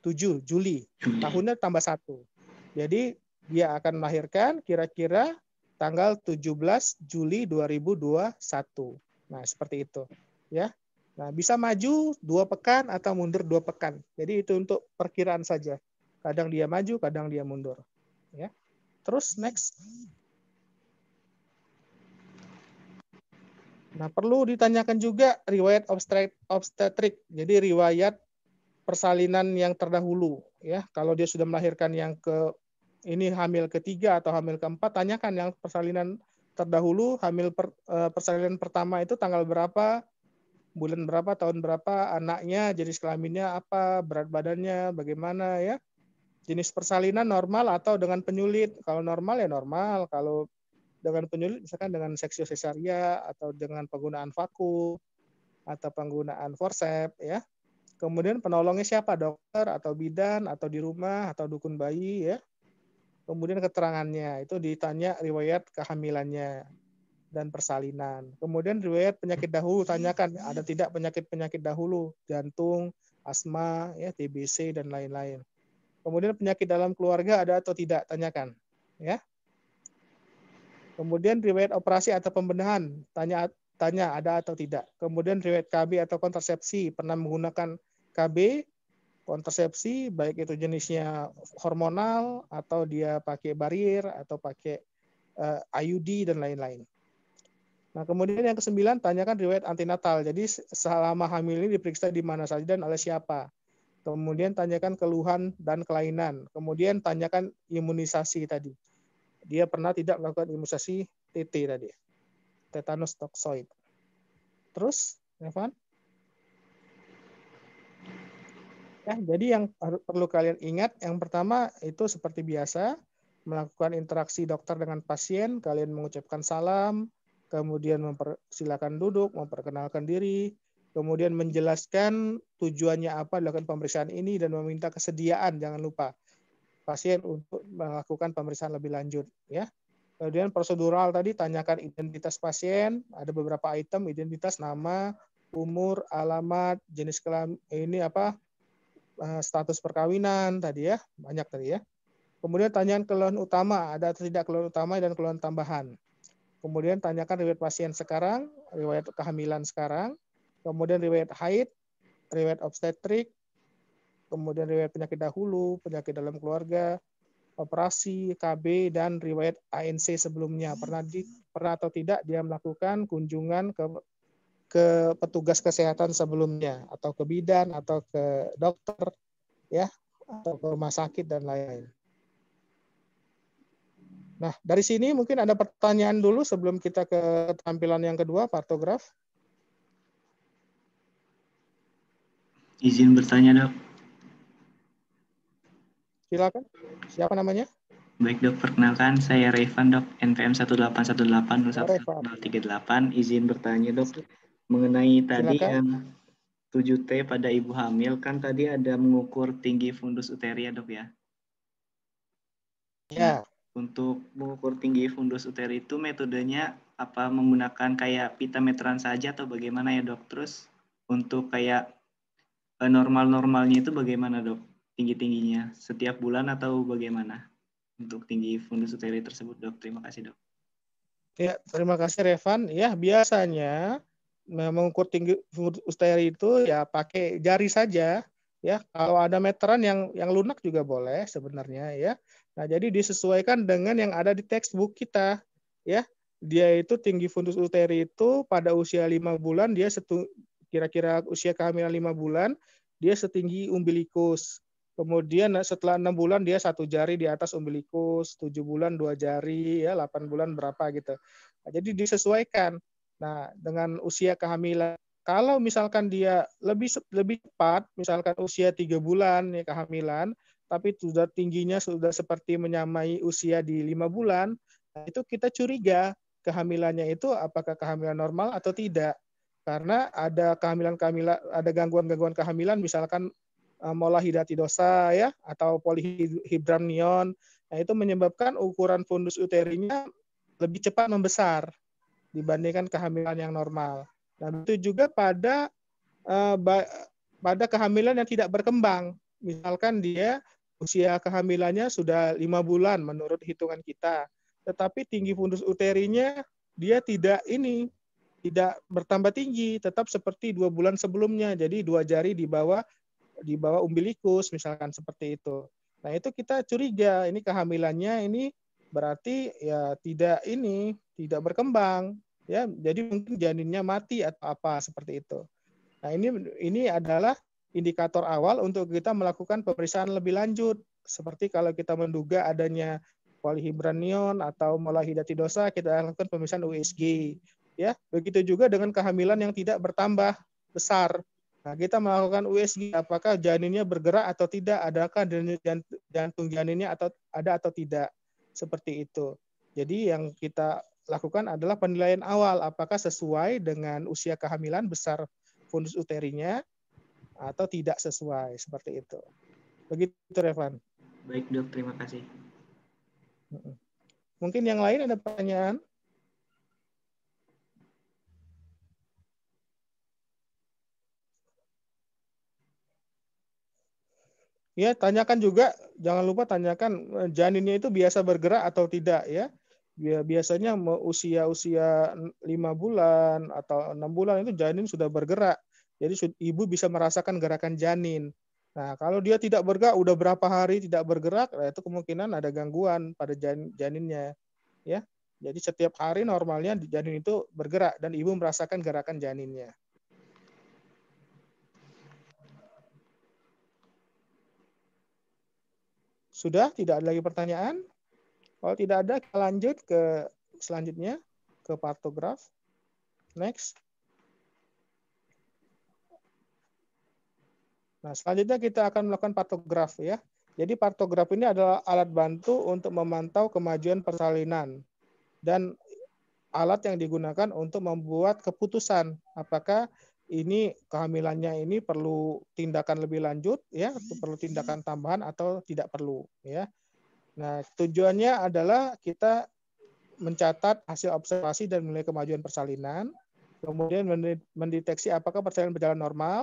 7, Juli. Tahunnya tambah 1. Jadi dia akan melahirkan kira-kira tanggal 17 Juli 2021. Nah, seperti itu, ya. Nah, bisa maju 2 pekan atau mundur 2 pekan. Jadi itu untuk perkiraan saja. Kadang dia maju, kadang dia mundur, ya. Terus next. Nah, perlu ditanyakan juga riwayat obstetrik. Jadi riwayat persalinan yang terdahulu, ya. Kalau dia sudah melahirkan yang ini hamil ketiga atau hamil keempat, tanyakan yang persalinan terdahulu, persalinan pertama itu tanggal berapa, bulan berapa, tahun berapa, anaknya, jenis kelaminnya apa, berat badannya bagaimana, ya. Jenis persalinan normal atau dengan penyulit. Kalau normal ya normal, kalau dengan penyulit misalkan dengan seksio sesaria atau dengan penggunaan vakum atau penggunaan forceps, ya. Kemudian penolongnya siapa? Dokter atau bidan atau di rumah atau dukun bayi, ya. Kemudian keterangannya itu ditanya riwayat kehamilannya dan persalinan. Kemudian riwayat penyakit dahulu, tanyakan ada tidak penyakit-penyakit dahulu, jantung, asma, ya, TBC dan lain-lain. Kemudian penyakit dalam keluarga ada atau tidak, tanyakan, ya. Kemudian riwayat operasi atau pembedahan, tanya ada atau tidak. Kemudian riwayat KB atau kontrasepsi, pernah menggunakan KB, kontrasepsi, baik itu jenisnya hormonal atau dia pakai barier atau pakai IUD dan lain-lain. Nah, kemudian yang ke-9, tanyakan riwayat antinatal. Jadi selama hamil ini diperiksa di mana saja dan oleh siapa. Kemudian tanyakan keluhan dan kelainan. Kemudian tanyakan imunisasi tadi. Dia pernah tidak melakukan imunisasi TT tadi, tetanus toxoid. Terus, Evan? Ya, jadi yang perlu kalian ingat, yang pertama itu seperti biasa, melakukan interaksi dokter dengan pasien, kalian mengucapkan salam, kemudian silakan duduk, memperkenalkan diri, kemudian menjelaskan tujuannya apa dilakukan pemeriksaan ini dan meminta kesediaan, jangan lupa, pasien untuk melakukan pemeriksaan lebih lanjut, ya. Kemudian prosedural tadi, tanyakan identitas pasien, ada beberapa item, identitas, nama, umur, alamat, jenis kelamin, ini apa, status perkawinan tadi, ya, banyak tadi, ya. Kemudian tanyakan keluhan utama, ada atau tidak keluhan utama dan keluhan tambahan. Kemudian tanyakan riwayat pasien sekarang, riwayat kehamilan sekarang, kemudian riwayat haid, riwayat obstetrik, kemudian riwayat penyakit dahulu, penyakit dalam keluarga, operasi, KB, dan riwayat ANC sebelumnya. Pernah atau tidak dia melakukan kunjungan ke petugas kesehatan sebelumnya, atau ke bidan, atau ke dokter, ya, atau ke rumah sakit dan lain-lain. Nah, dari sini mungkin ada pertanyaan dulu sebelum kita ke tampilan yang kedua, partograf. Izin bertanya, Dok. Silakan. Siapa namanya? Baik, Dok. Perkenalkan, saya Revan, Dok. NPM Ya, Reva. 1818038. Izin bertanya, Dok. Mengenai tadi Silakan. yang 7T pada ibu hamil, kan tadi ada mengukur tinggi fundus uteri ya, Dok ya? Nah, Ya. untuk mengukur tinggi fundus uteri itu metodenya apa menggunakan kayak pita meteran saja atau bagaimana ya, Dok? Terus untuk kayak normal-normalnya itu bagaimana, Dok? Tinggi-tingginya setiap bulan atau bagaimana untuk tinggi fundus uteri tersebut, Dok? Terima kasih, Dok. Ya, terima kasih Revan. Ya, biasanya mengukur tinggi usteri itu ya pakai jari saja ya. Kalau ada meteran yang lunak juga boleh sebenarnya ya. Nah, jadi disesuaikan dengan yang ada di textbook kita ya. Dia itu tinggi fundus uteri itu pada usia 5 bulan dia kira-kira usia kehamilan 5 bulan dia setinggi umbilikus. Kemudian setelah 6 bulan dia 1 jari di atas umbilikus, 7 bulan 2 jari, ya 8 bulan berapa gitu. Nah, jadi disesuaikan. Nah, dengan usia kehamilan, kalau misalkan dia lebih cepat, misalkan usia 3 bulan ya kehamilan, tapi sudah tingginya sudah seperti menyamai usia di 5 bulan, nah itu kita curiga kehamilannya itu apakah kehamilan normal atau tidak. Karena ada ada gangguan-gangguan kehamilan, misalkan mola hidatidosa ya atau polihidramnion. Nah, itu menyebabkan ukuran fundus uterinya lebih cepat membesar dibandingkan kehamilan yang normal. Dan itu juga pada kehamilan yang tidak berkembang. Misalkan dia usia kehamilannya sudah 5 bulan menurut hitungan kita, tetapi tinggi fundus uterinya dia tidak bertambah tinggi, tetap seperti 2 bulan sebelumnya. Jadi 2 jari di bawah umbilikus misalkan seperti itu. Nah, itu kita curiga ini kehamilannya ini berarti ya tidak berkembang ya. Jadi mungkin janinnya mati atau apa seperti itu. Nah, ini adalah indikator awal untuk kita melakukan pemeriksaan lebih lanjut. Seperti kalau kita menduga adanya polihidramnion atau mola hidatidosa, kita lakukan pemeriksaan USG. Ya, begitu juga dengan kehamilan yang tidak bertambah besar. Nah, kita melakukan USG, apakah janinnya bergerak atau tidak, adakah jantung janinnya atau tidak, seperti itu. Jadi yang kita lakukan adalah penilaian awal, apakah sesuai dengan usia kehamilan besar fundus uterinya atau tidak sesuai, seperti itu. Begitu, Revan. Baik, Dok. Terima kasih. Mungkin yang lain ada pertanyaan? Ya, tanyakan juga, jangan lupa tanyakan janinnya itu biasa bergerak atau tidak ya. Biasanya usia 5 bulan atau 6 bulan itu janin sudah bergerak. Jadi ibu bisa merasakan gerakan janin. Nah, kalau dia tidak bergerak, udah berapa hari tidak bergerak, nah itu kemungkinan ada gangguan pada janinnya. Ya, jadi setiap hari normalnya janin itu bergerak dan ibu merasakan gerakan janinnya. Sudah, tidak ada lagi pertanyaan? Kalau tidak ada, kita lanjut ke selanjutnya, ke partograf. Next. Nah, selanjutnya kita akan melakukan partograf ya. Jadi partograf ini adalah alat bantu untuk memantau kemajuan persalinan dan alat yang digunakan untuk membuat keputusan apakah ini kehamilannya ini perlu tindakan lebih lanjut ya, perlu tindakan tambahan atau tidak perlu ya. Nah, tujuannya adalah kita mencatat hasil observasi dan menilai kemajuan persalinan, kemudian mendeteksi apakah persalinan berjalan normal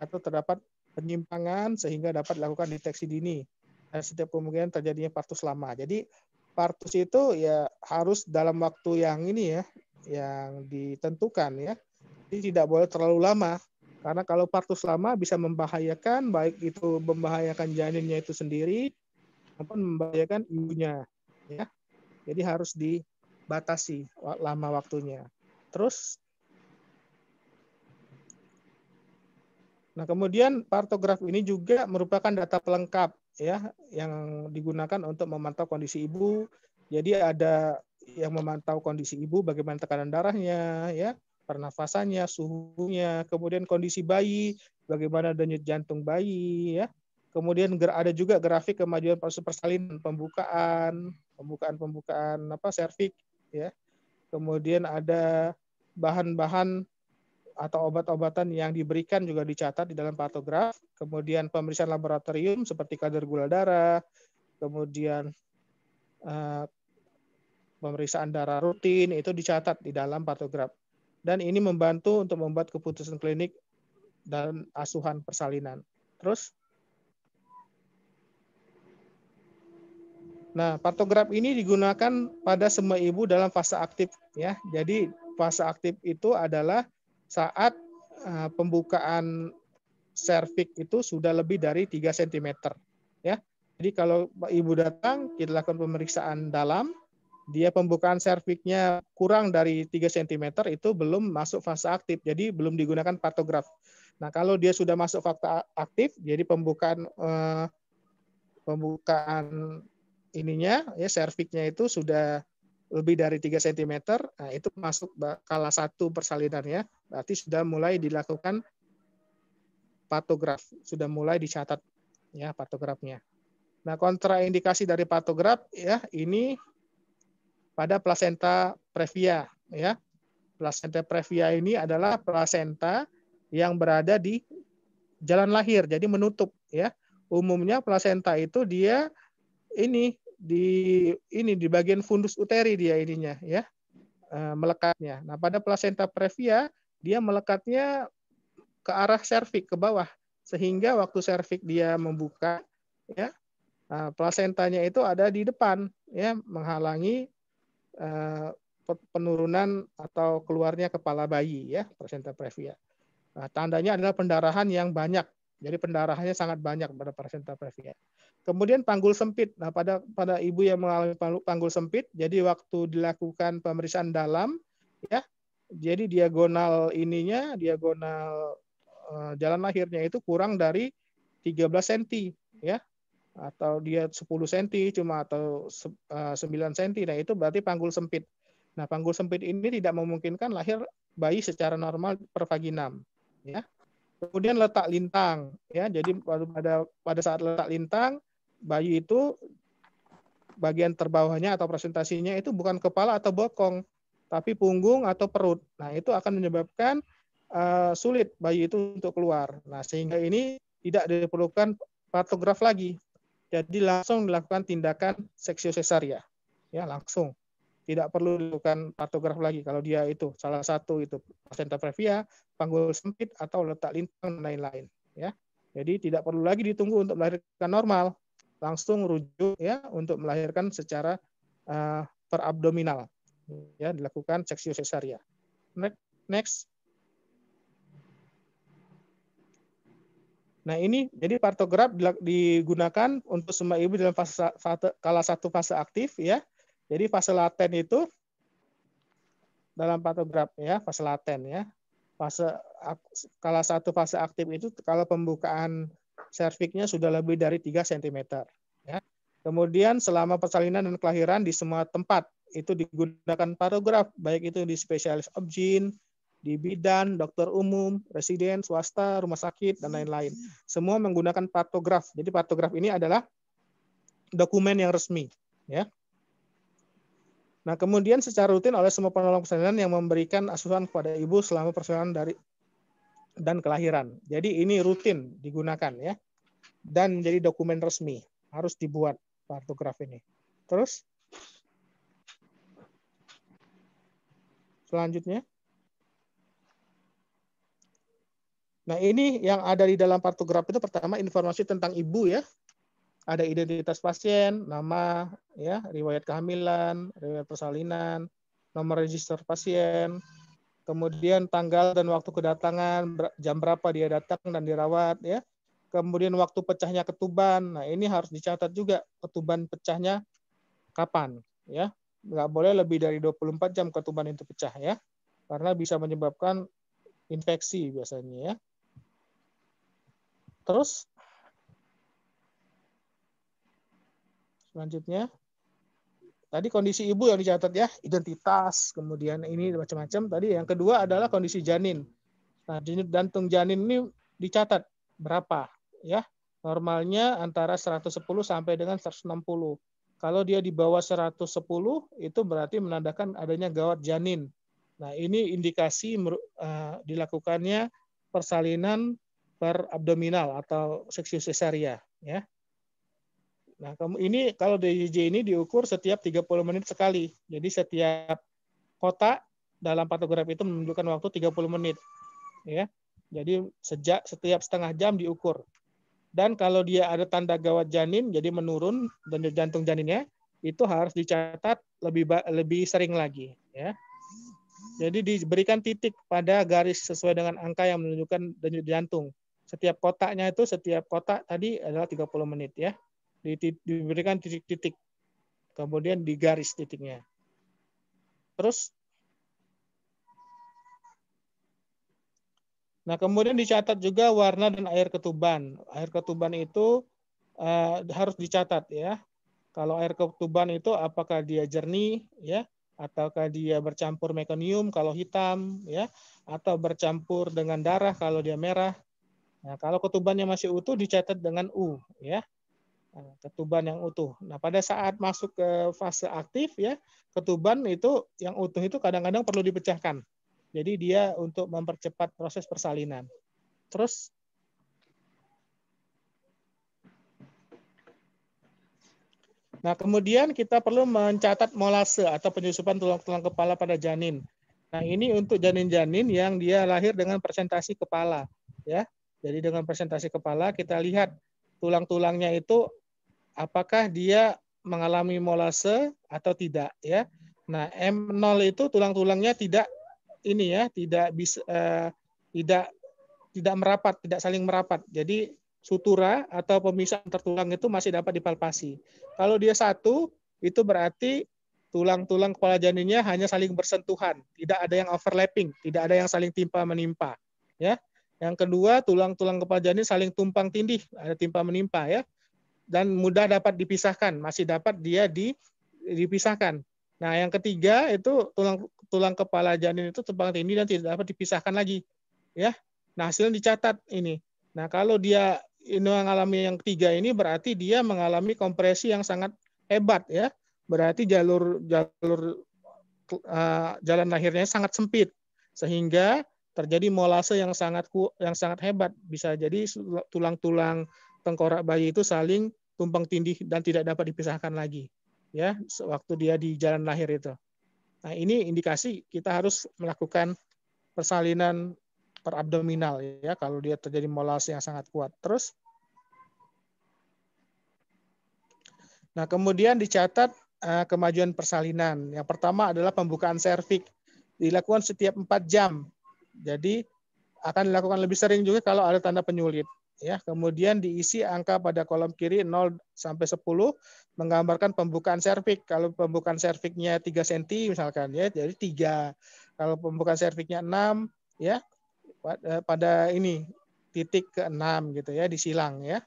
atau terdapat penyimpangan sehingga dapat dilakukan deteksi dini dan setiap kemungkinan terjadinya partus lama. Jadi partus itu ya harus dalam waktu yang ini ya, yang ditentukan ya. Jadi tidak boleh terlalu lama karena kalau partus lama bisa membahayakan, baik itu membahayakan janinnya itu sendiri maupun membahayakan ibunya ya. Jadi harus dibatasi lama waktunya. Terus, nah kemudian partograf ini juga merupakan data pelengkap ya yang digunakan untuk memantau kondisi ibu Jadi ada yang memantau kondisi ibu, bagaimana tekanan darahnya, ya, pernafasannya, suhunya, kemudian kondisi bayi, bagaimana denyut jantung bayi, ya. Kemudian ada juga grafik kemajuan proses persalinan, pembukaan apa serviks, ya. Kemudian ada bahan-bahan atau obat-obatan yang diberikan juga dicatat di dalam patograf. Kemudian pemeriksaan laboratorium seperti kadar gula darah, kemudian pemeriksaan darah rutin itu dicatat di dalam patograf. Dan ini membantu untuk membuat keputusan klinik dan asuhan persalinan. Terus, nah patograf ini digunakan pada semua ibu dalam fase aktif, ya. Jadi fase aktif itu adalah saat pembukaan serviks itu sudah lebih dari 3 cm, ya. Jadi kalau ibu datang, kita lakukan pemeriksaan dalam, dia pembukaan serviksnya kurang dari 3 cm itu belum masuk fase aktif, jadi belum digunakan patograf. Nah, kalau dia sudah masuk fase aktif, jadi pembukaan ininya, ya serviksnya itu sudah lebih dari 3 cm, nah itu masuk skala 1 persalinannya, berarti sudah mulai dilakukan patograf, sudah mulai dicatat, ya, patografnya. Nah, kontraindikasi dari patograf, ya, ini pada plasenta previa, ya. Plasenta previa ini adalah plasenta yang berada di jalan lahir, jadi menutup, ya. Umumnya plasenta itu dia di bagian fundus uteri dia ininya, ya, melekatnya. Nah, pada plasenta previa dia melekatnya ke arah serviks, ke bawah, sehingga waktu serviks dia membuka, ya, plasentanya itu ada di depan, ya, menghalangi penurunan atau keluarnya kepala bayi, ya, plasenta previa. Nah, tandanya adalah pendarahan yang banyak. Jadi pendarahannya sangat banyak pada plasenta previa. Kemudian panggul sempit. Nah, pada ibu yang mengalami panggul sempit, jadi waktu dilakukan pemeriksaan dalam, ya, jadi diagonal jalan lahirnya itu kurang dari 13 cm, ya, atau dia 10 cm cuma atau 9 cm. Nah, itu berarti panggul sempit. Nah, panggul sempit ini tidak memungkinkan lahir bayi secara normal per vaginam, ya. Kemudian letak lintang, ya. Jadi pada saat letak lintang, bayi itu bagian terbawahnya atau presentasinya itu bukan kepala atau bokong, tapi punggung atau perut. Nah, itu akan menyebabkan sulit bayi itu untuk keluar. Nah, sehingga ini tidak diperlukan patograf lagi. Jadi langsung dilakukan tindakan seksio sesaria, ya, langsung. Tidak perlu dilakukan patograf lagi kalau dia itu salah satu itu plasenta previa, panggul sempit atau letak lintang dan lain-lain, ya. Jadi tidak perlu lagi ditunggu untuk melahirkan normal, langsung rujuk, ya, untuk melahirkan secara perabdominal, ya, dilakukan seksio sesaria. Next. Nah, ini jadi patograf digunakan untuk semua ibu dalam skala 1 fase aktif, ya. Jadi fase laten itu dalam patograf, ya, fase laten, ya. Skala 1 fase aktif itu kalau pembukaan serviksnya sudah lebih dari 3 cm, ya. Kemudian selama persalinan dan kelahiran di semua tempat itu digunakan patograf, baik itu di spesialis obgyn, di bidan, dokter umum, residen, swasta, rumah sakit, dan lain-lain. Semua menggunakan patograf. Jadi patograf ini adalah dokumen yang resmi, ya. Nah, kemudian secara rutin oleh semua penolong persalinan yang memberikan asuhan kepada ibu selama persalinan dan kelahiran. Jadi ini rutin digunakan, ya. Dan jadi dokumen resmi, harus dibuat patograf ini. Terus selanjutnya. Nah, ini yang ada di dalam patograf itu pertama informasi tentang ibu, ya. Ada identitas pasien, nama, ya, riwayat kehamilan, riwayat persalinan, nomor register pasien, kemudian tanggal dan waktu kedatangan, jam berapa dia datang dan dirawat, ya. Kemudian waktu pecahnya ketuban. Nah, ini harus dicatat juga ketuban pecahnya kapan, ya. Nggak boleh lebih dari 24 jam ketuban itu pecah, ya. Karena bisa menyebabkan infeksi biasanya, ya. Terus selanjutnya, tadi kondisi ibu yang dicatat ya, identitas, kemudian ini macam-macam. Tadi yang kedua adalah kondisi janin. Nah, denyut jantung janin ini dicatat berapa ya. Normalnya antara 110 sampai dengan 160. Kalau dia di bawah 110 itu berarti menandakan adanya gawat janin. Nah, ini indikasi dilakukannya persalinan per abdominal atau seksi sesaria ya. Nah, ini kalau DIJ ini diukur setiap 30 menit sekali. Jadi setiap kotak dalam pantograf itu menunjukkan waktu 30 menit. Ya. Jadi setiap setengah jam diukur. Dan kalau dia ada tanda gawat janin, jadi menurun denyut jantung janinnya, itu harus dicatat lebih sering lagi. Ya. Jadi diberikan titik pada garis sesuai dengan angka yang menunjukkan denyut jantung. Setiap kotaknya itu, setiap kotak tadi adalah 30 menit ya. Diberikan titik-titik, kemudian digaris titiknya. Terus, nah kemudian dicatat juga warna dan air ketuban. Air ketuban itu harus dicatat ya. Kalau air ketuban itu apakah dia jernih ya, ataukah dia bercampur mekonium kalau hitam ya, atau bercampur dengan darah kalau dia merah. Nah, kalau ketubannya masih utuh dicatat dengan U ya. Ketuban yang utuh. Nah, pada saat masuk ke fase aktif ya, ketuban itu yang utuh itu kadang-kadang perlu dipecahkan. Jadi dia untuk mempercepat proses persalinan. Terus nah, kemudian kita perlu mencatat molase atau penyusupan tulang-tulang kepala pada janin. Nah, ini untuk janin-janin yang dia lahir dengan presentasi kepala ya. Jadi dengan presentasi kepala kita lihat tulang-tulangnya itu apakah dia mengalami molase atau tidak ya. Nah, M0 itu tulang-tulangnya tidak ini ya, tidak bisa tidak merapat, tidak saling merapat. Jadi sutura atau pemisah antar tulang itu masih dapat dipalpasi. Kalau dia satu, itu berarti tulang-tulang kepala janinnya hanya saling bersentuhan, tidak ada yang overlapping, tidak ada yang saling timpa menimpa, ya. Yang kedua, tulang-tulang kepala janin saling tumpang tindih, ada timpa menimpa ya. Dan mudah dapat dipisahkan, masih dapat dia dipisahkan. Nah, yang ketiga itu tulang kepala janin itu tumpang tindih dan tidak dapat dipisahkan lagi, ya. Nah, hasilnya dicatat ini. Nah, kalau dia ini mengalami yang ketiga ini berarti dia mengalami kompresi yang sangat hebat ya. Berarti jalan lahirnya sangat sempit sehingga terjadi molase yang sangat hebat. Bisa jadi tulang-tulang tengkorak bayi itu saling tumpang tindih dan tidak dapat dipisahkan lagi ya sewaktu dia di jalan lahir itu. Nah, ini indikasi kita harus melakukan persalinan per abdominal ya kalau dia terjadi molase yang sangat kuat. Terus nah, kemudian dicatat kemajuan persalinan. Yang pertama adalah pembukaan serviks. Dilakukan setiap 4 jam. Jadi akan dilakukan lebih sering juga kalau ada tanda penyulit. Ya, kemudian diisi angka pada kolom kiri 0 sampai 10 menggambarkan pembukaan serviks. Kalau pembukaan serviksnya 3 cm misalkan ya, jadi 3. Kalau pembukaan serviksnya 6 ya, pada ini titik ke-6 gitu ya, disilang ya.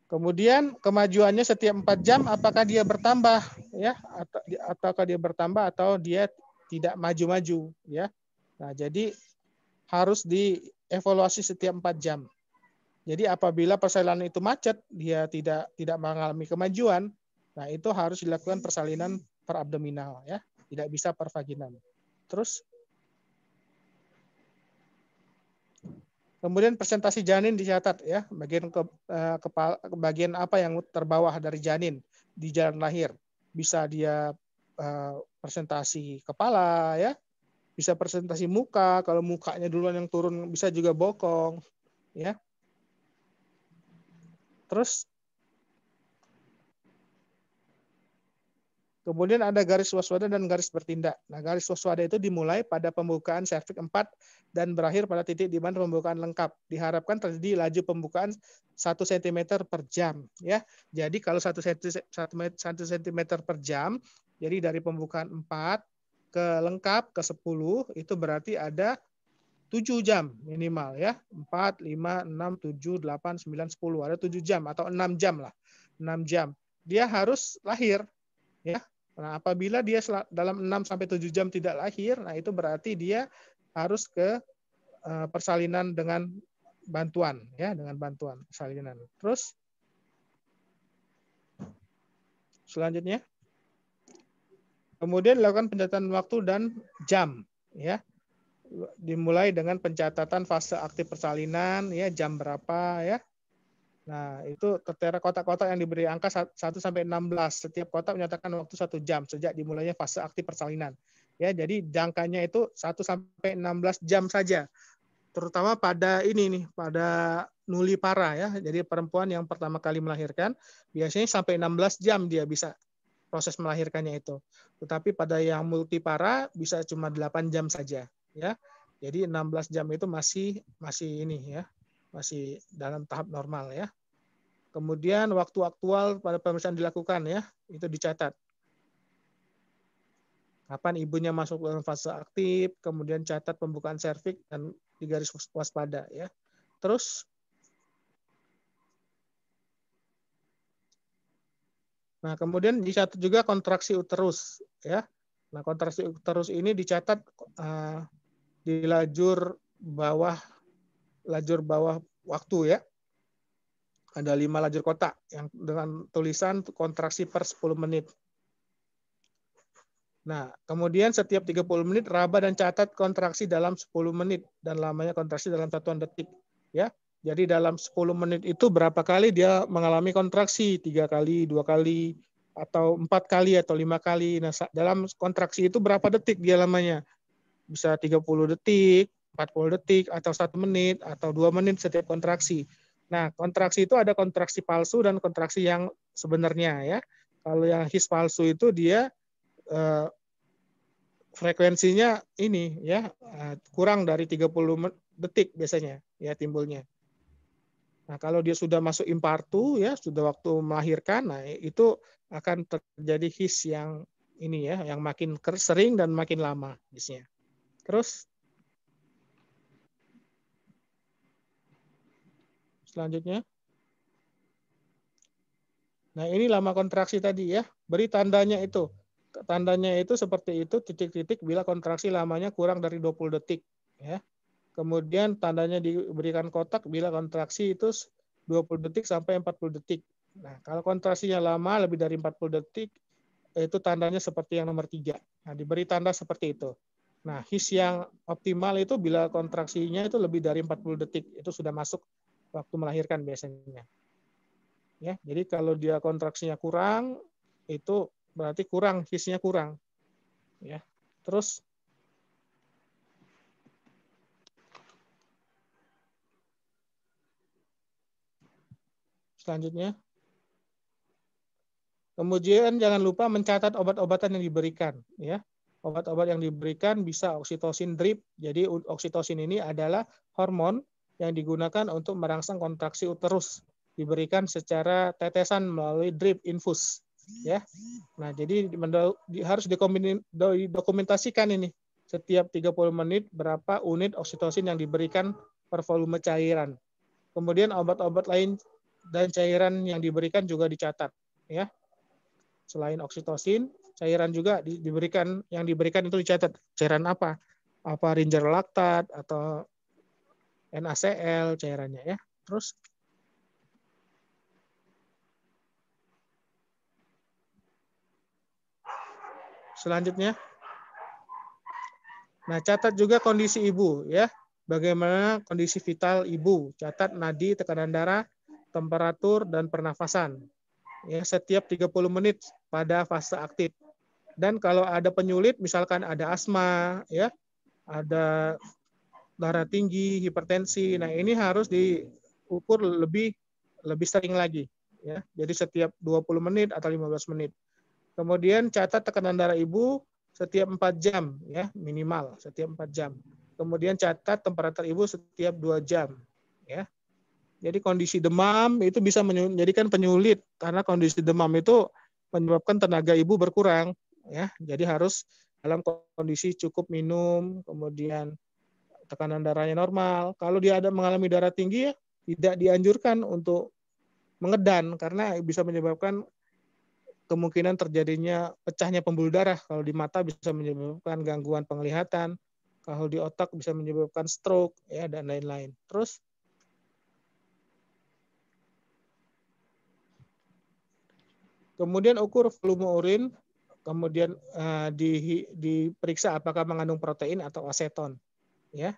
Kemudian kemajuannya setiap 4 jam apakah dia bertambah ya ataukah dia bertambah atau dia tidak maju-maju ya. Nah, jadi harus dievaluasi setiap 4 jam. Jadi apabila persalinan itu macet, dia tidak mengalami kemajuan, nah itu harus dilakukan persalinan per abdominal ya, tidak bisa per vaginal. Terus kemudian presentasi janin dicatat ya, bagian apa yang terbawah dari janin di jalan lahir. Bisa dia presentasi kepala ya, bisa presentasi muka, kalau mukanya duluan yang turun bisa juga bokong ya. Terus kemudian ada garis waspada dan garis bertindak. Nah, garis waspada itu dimulai pada pembukaan serviks 4 dan berakhir pada titik di mana pembukaan lengkap. Diharapkan terjadi laju pembukaan 1 cm per jam. Ya. Jadi kalau 1 cm per jam, jadi dari pembukaan 4 ke lengkap ke 10, itu berarti ada 7 jam minimal ya. 4, 5, 6, 7, 8, 9, 10. Ada 7 jam atau 6 jam lah. 6 jam. dia harus lahir, ya. Nah, apabila dia dalam 6 sampai 7 jam tidak lahir, nah itu berarti dia harus ke persalinan dengan bantuan, ya, dengan bantuan persalinan. Terus selanjutnya, kemudian dilakukan pencatatan waktu dan jam, ya. Dimulai dengan pencatatan fase aktif persalinan, ya, jam berapa, ya. Nah, itu tertera kotak-kotak yang diberi angka 1 sampai 16. Setiap kotak menyatakan waktu 1 jam sejak dimulainya fase aktif persalinan. Ya, jadi jangkanya itu 1 sampai 16 jam saja. Terutama pada ini nih, pada nulipara, ya. Jadi perempuan yang pertama kali melahirkan biasanya sampai 16 jam dia bisa proses melahirkannya itu. Tetapi pada yang multipara bisa cuma 8 jam saja, ya. Jadi 16 jam itu masih ini, ya. Masih dalam tahap normal, ya. Kemudian waktu aktual pada pemeriksaan dilakukan, ya, itu dicatat. Kapan ibunya masuk dalam fase aktif, kemudian catat pembukaan serviks dan di garis waspada, ya. Terus nah, kemudian dicatat juga kontraksi uterus, ya. Nah, kontraksi uterus ini dicatat di lajur bawah waktu, ya. Ada 5 lajur kotak yang dengan tulisan kontraksi per 10 menit. Nah, kemudian setiap 30 menit raba dan catat kontraksi dalam 10 menit dan lamanya kontraksi dalam satuan detik, ya. Jadi dalam 10 menit itu berapa kali dia mengalami kontraksi? 3 kali, 2 kali, atau 4 kali, atau 5 kali. Nah, dalam kontraksi itu berapa detik dia lamanya? Bisa 30 detik, 40 detik, atau 1 menit, atau 2 menit setiap kontraksi. Nah, kontraksi itu ada kontraksi palsu dan kontraksi yang sebenarnya, ya. Kalau yang his palsu itu dia frekuensinya ini, ya, kurang dari 30 detik biasanya, ya, timbulnya. Nah, kalau dia sudah masuk impartu, ya, sudah waktu melahirkan, nah itu akan terjadi his yang ini, ya, yang makin sering dan makin lama hisnya. Terus selanjutnya, nah ini lama kontraksi tadi, ya, beri tandanya itu. Tandanya itu seperti itu, titik-titik bila kontraksi lamanya kurang dari 20 detik, ya. Kemudian tandanya diberikan kotak bila kontraksi itu 20 detik sampai 40 detik. Nah, kalau kontraksinya lama lebih dari 40 detik, itu tandanya seperti yang nomor 3. Nah, diberi tanda seperti itu. Nah, his yang optimal itu bila kontraksinya itu lebih dari 40 detik, itu sudah masuk waktu melahirkan biasanya. Ya, jadi kalau dia kontraksinya kurang, itu berarti kurang, hisnya kurang. Ya. Terus selanjutnya, kemudian jangan lupa mencatat obat-obatan yang diberikan, ya. Obat-obat yang diberikan bisa oksitosin drip. Jadi oksitosin ini adalah hormon yang digunakan untuk merangsang kontraksi uterus. Diberikan secara tetesan melalui drip infus, ya. Nah, jadi harus didokumentasikan ini. Setiap 30 menit berapa unit oksitosin yang diberikan per volume cairan. Kemudian obat-obat lain dan cairan yang diberikan juga dicatat, ya. Selain oksitosin, cairan juga yang diberikan itu dicatat. Cairan apa? Apa Ringer laktat atau NaCl cairannya, ya. Terus selanjutnya, nah, catat juga kondisi ibu, ya. Bagaimana kondisi vital ibu? Catat nadi, tekanan darah, temperatur, dan pernafasan. Ya, setiap 30 menit pada fase aktif. Dan kalau ada penyulit, misalkan ada asma, ya, ada darah tinggi, hipertensi, nah ini harus diukur lebih sering lagi, ya. Jadi setiap 20 menit atau 15 menit. Kemudian catat tekanan darah ibu setiap 4 jam, ya, minimal setiap 4 jam. Kemudian catat temperatur ibu setiap 2 jam, ya. Jadi kondisi demam itu bisa menjadikan penyulit karena kondisi demam itu menyebabkan tenaga ibu berkurang, ya. Jadi harus dalam kondisi cukup minum, kemudian tekanan darahnya normal. Kalau dia ada mengalami darah tinggi, ya tidak dianjurkan untuk mengedan karena bisa menyebabkan kemungkinan terjadinya pecahnya pembuluh darah. Kalau di mata bisa menyebabkan gangguan penglihatan, kalau di otak bisa menyebabkan stroke, ya, dan lain-lain. Terus kemudian ukur volume urin, kemudian diperiksa apakah mengandung protein atau aseton, ya.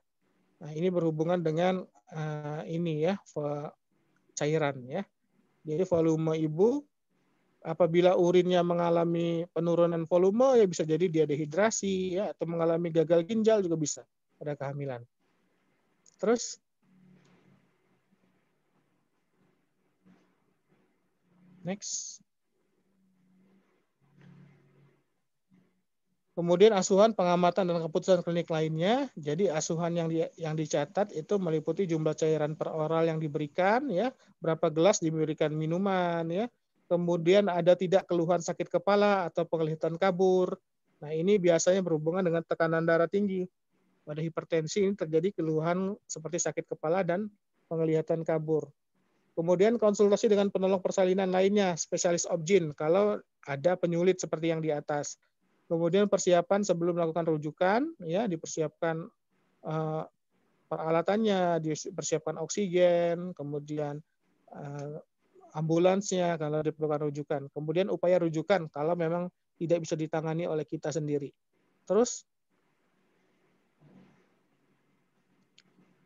Nah, ini berhubungan dengan ini ya, cairan, ya. Jadi volume ibu apabila urinnya mengalami penurunan volume, ya bisa jadi dia dehidrasi, ya, atau mengalami gagal ginjal juga bisa pada kehamilan. Terus next. Kemudian asuhan, pengamatan, dan keputusan klinik lainnya. Jadi asuhan yang dicatat itu meliputi jumlah cairan per oral yang diberikan, ya, berapa gelas diberikan minuman, ya. Kemudian ada tidak keluhan sakit kepala atau penglihatan kabur. Nah, ini biasanya berhubungan dengan tekanan darah tinggi. Pada hipertensi ini terjadi keluhan seperti sakit kepala dan penglihatan kabur. Kemudian konsultasi dengan penolong persalinan lainnya, spesialis obgyn, kalau ada penyulit seperti yang di atas. Kemudian persiapan sebelum melakukan rujukan, ya, dipersiapkan peralatannya, dipersiapkan oksigen, kemudian ambulansnya kalau diperlukan rujukan. Kemudian upaya rujukan kalau memang tidak bisa ditangani oleh kita sendiri. Terus,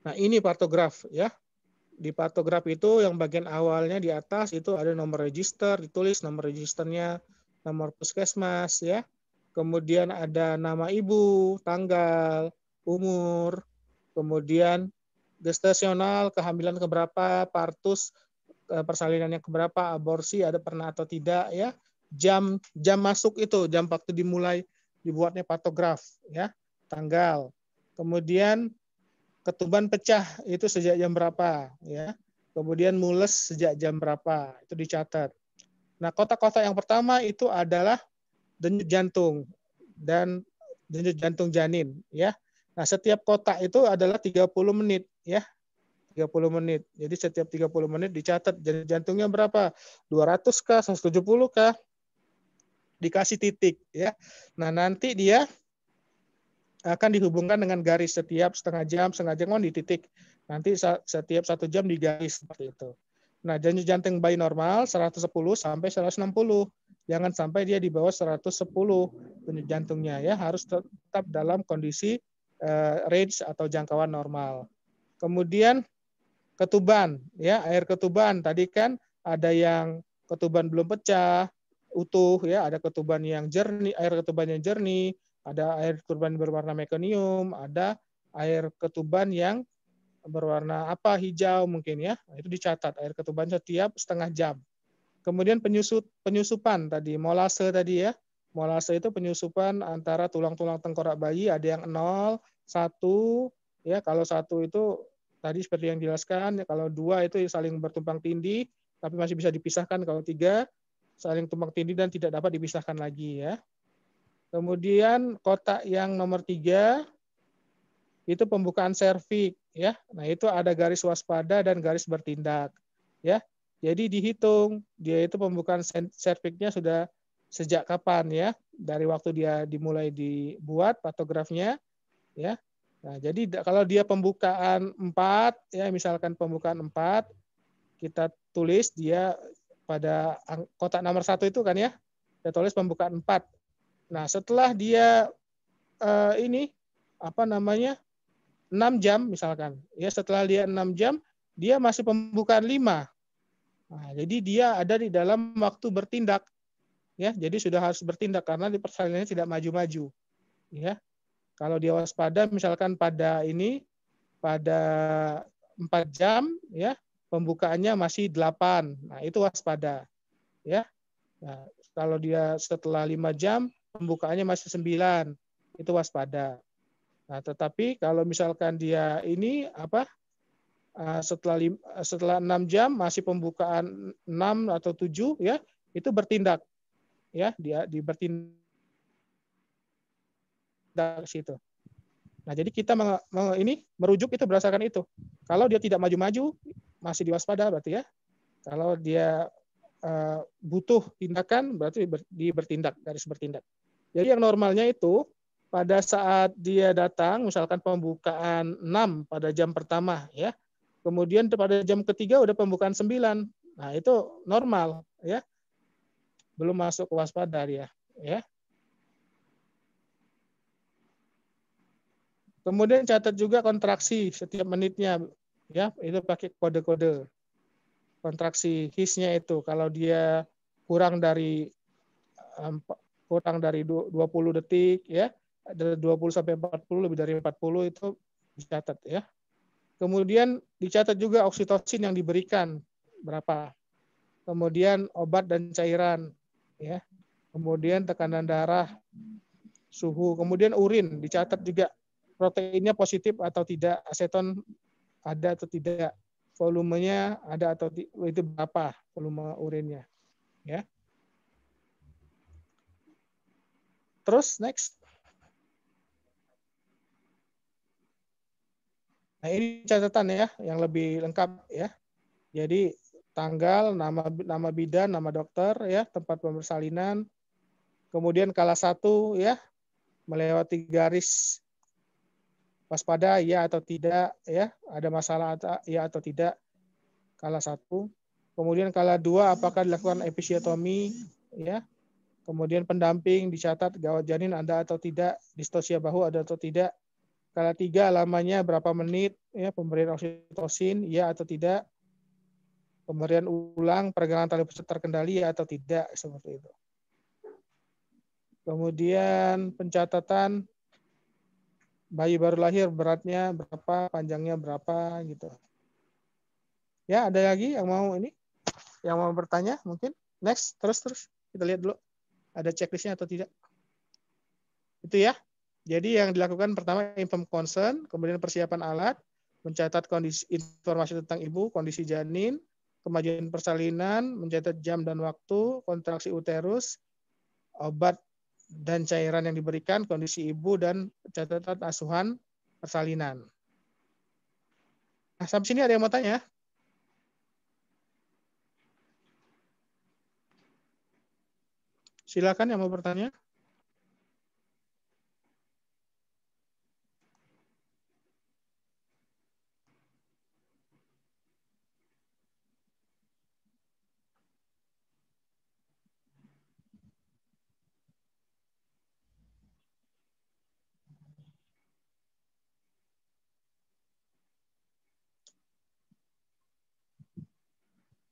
nah ini partograf, ya. Di partograf itu yang bagian awalnya di atas itu ada nomor register, ditulis nomor registernya, nomor puskesmas, ya. Kemudian ada nama ibu, tanggal, umur, kemudian gestasional, kehamilan keberapa, partus, persalinannya keberapa, aborsi ada pernah atau tidak, ya. Jam masuk itu, jam waktu dimulai dibuatnya pantograf, ya. Tanggal. Kemudian ketuban pecah itu sejak jam berapa, ya. Kemudian mules sejak jam berapa, itu dicatat. Nah, kotak-kotak yang pertama itu adalah denyut jantung dan denyut jantung janin, ya. Nah, setiap kotak itu adalah 30 menit, ya. 30 menit. Jadi setiap 30 menit dicatat denyut jantungnya berapa? 200 kah, 170 kah? Dikasih titik, ya. Nah, nanti dia akan dihubungkan dengan garis setiap setengah jam kan di titik. Nanti setiap 1 jam digaris seperti itu. Nah, denyut jantung bayi normal 110 sampai 160. Jangan sampai dia di bawah 110 denyut jantungnya, ya, harus tetap dalam kondisi range atau jangkauan normal. Kemudian ketuban, ya, air ketuban tadi kan ada yang ketuban belum pecah utuh, ya, ada ketuban yang jernih, air ketuban yang jernih, ada air ketuban berwarna mekonium, ada air ketuban yang berwarna apa, hijau mungkin, ya. Nah, itu dicatat air ketuban setiap setengah jam. Kemudian penyusupan tadi, molase tadi, ya. Molase itu penyusupan antara tulang-tulang tengkorak bayi, ada yang 0, 1, ya. Kalau 1 itu tadi seperti yang dijelaskan, ya. Kalau 2 itu saling bertumpang tindih, tapi masih bisa dipisahkan. Kalau 3 saling tumpang tindih dan tidak dapat dipisahkan lagi, ya. Kemudian kotak yang nomor 3 itu pembukaan serviks, ya. Nah, itu ada garis waspada dan garis bertindak, ya. Jadi dihitung dia itu pembukaan serviksnya sudah sejak kapan, ya. Dari waktu dia dimulai dibuat patografnya, ya. Nah, jadi kalau dia pembukaan 4, ya, misalkan pembukaan 4, kita tulis dia pada kotak nomor 1 itu kan, ya. Kita tulis pembukaan 4. Nah, setelah dia ini apa namanya? 6 jam misalkan. Ya, setelah dia 6 jam, dia masih pembukaan 5. Nah, jadi dia ada di dalam waktu bertindak. Ya, jadi sudah harus bertindak karena di persalinannya tidak maju-maju. Ya. Kalau dia waspada misalkan pada 4 jam, ya, pembukaannya masih 8. Nah, itu waspada. Ya. Nah, kalau dia setelah 5 jam, pembukaannya masih 9. Itu waspada. Nah, tetapi kalau misalkan dia setelah 6 jam masih pembukaan 6 atau 7, ya, itu bertindak, ya, dia bertindak situ. Nah, jadi kita merujuk itu berdasarkan itu. Kalau dia tidak maju-maju masih diwaspada berarti, ya. Kalau dia butuh tindakan, berarti bertindak, garis bertindak. Jadi yang normalnya itu pada saat dia datang, misalkan pembukaan 6 pada jam pertama, ya, kemudian pada jam ketiga udah pembukaan 9. Nah, itu normal, ya. Belum masuk ke waspada dia, ya. Kemudian catat juga kontraksi setiap menitnya, ya, itu pakai kode-kode. Kontraksi HIS-nya itu kalau dia kurang dari 20 detik, ya, dari 20 sampai 40, lebih dari 40 itu dicatat, ya. Kemudian dicatat juga oksitosin yang diberikan berapa. Kemudian obat dan cairan, ya. Kemudian tekanan darah, suhu, kemudian urin dicatat juga, proteinnya positif atau tidak, aseton ada atau tidak, volumenya ada atau itu berapa volume urinnya, ya. Terus next. Nah, ini catatan ya yang lebih lengkap, ya. Jadi tanggal, nama bidan, nama dokter, ya, tempat pemersalinan, kemudian kala 1, ya, melewati garis waspada ya atau tidak, ya, ada masalah ya atau tidak, kala 1. Kemudian kala 2, apakah dilakukan episiotomi, ya. Kemudian pendamping dicatat, gawat janin ada atau tidak, distosia bahu ada atau tidak. Kala 3, lamanya berapa menit, ya, pemberian oksitosin ya atau tidak. Pemberian ulang, peregangan tali pusat terkendali ya atau tidak, seperti itu. Kemudian pencatatan bayi baru lahir, beratnya berapa, panjangnya berapa, gitu. Ya, ada lagi yang mau bertanya mungkin? Next, terus kita lihat dulu ada checklistnya atau tidak. Itu ya. Jadi yang dilakukan pertama inform concern, kemudian persiapan alat, mencatat kondisi informasi tentang ibu, kondisi janin, kemajuan persalinan, mencatat jam dan waktu, kontraksi uterus, obat dan cairan yang diberikan, kondisi ibu, dan catatan asuhan persalinan. Nah, sampai sini ada yang mau tanya? Silakan yang mau bertanya.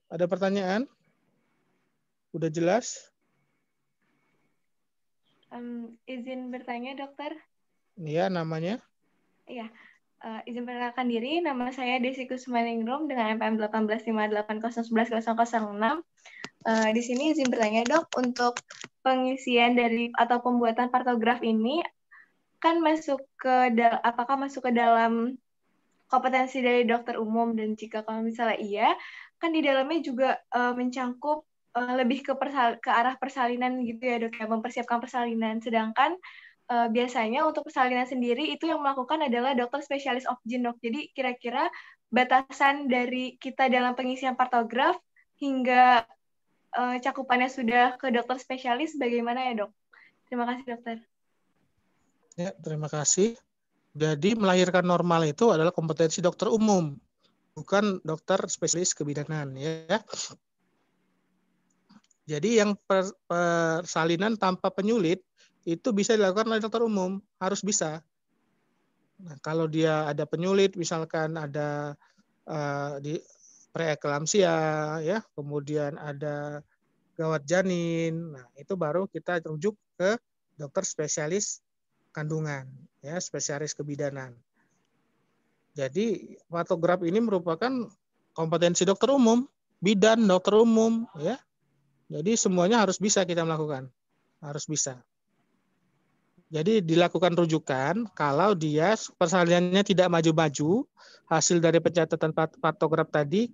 Ada pertanyaan? Udah jelas? Izin bertanya, dokter. Iya, namanya? Iya. Izin perkenalkan diri, nama saya Desi Kusmaningrum dengan NPM 185801101006. Di sini izin bertanya, dok, untuk pengisian dari atau pembuatan partograf ini kan apakah masuk ke dalam kompetensi dari dokter umum, dan jika kalau misalnya iya, kan di dalamnya juga mencangkup lebih ke arah persalinan gitu ya, dok, ya, mempersiapkan persalinan. Sedangkan biasanya untuk persalinan sendiri itu yang melakukan adalah dokter spesialis obgyn, dok. Jadi kira-kira batasan dari kita dalam pengisian partograf hingga cakupannya sudah ke dokter spesialis bagaimana ya, dok? Terima kasih, dokter. Ya, terima kasih. Jadi melahirkan normal itu adalah kompetensi dokter umum, bukan dokter spesialis kebidanan, ya. Jadi yang persalinan tanpa penyulit itu bisa dilakukan oleh dokter umum, harus bisa. Nah, kalau dia ada penyulit, misalkan ada di preeklamsia, ya, kemudian ada gawat janin, nah itu baru kita rujuk ke dokter spesialis kandungan, ya, spesialis kebidanan. Jadi patograf ini merupakan kompetensi dokter umum, bidan, dokter umum, ya. Jadi semuanya harus bisa kita melakukan, harus bisa. Jadi dilakukan rujukan kalau dia persalinannya tidak maju-maju, hasil dari pencatatan patograf tadi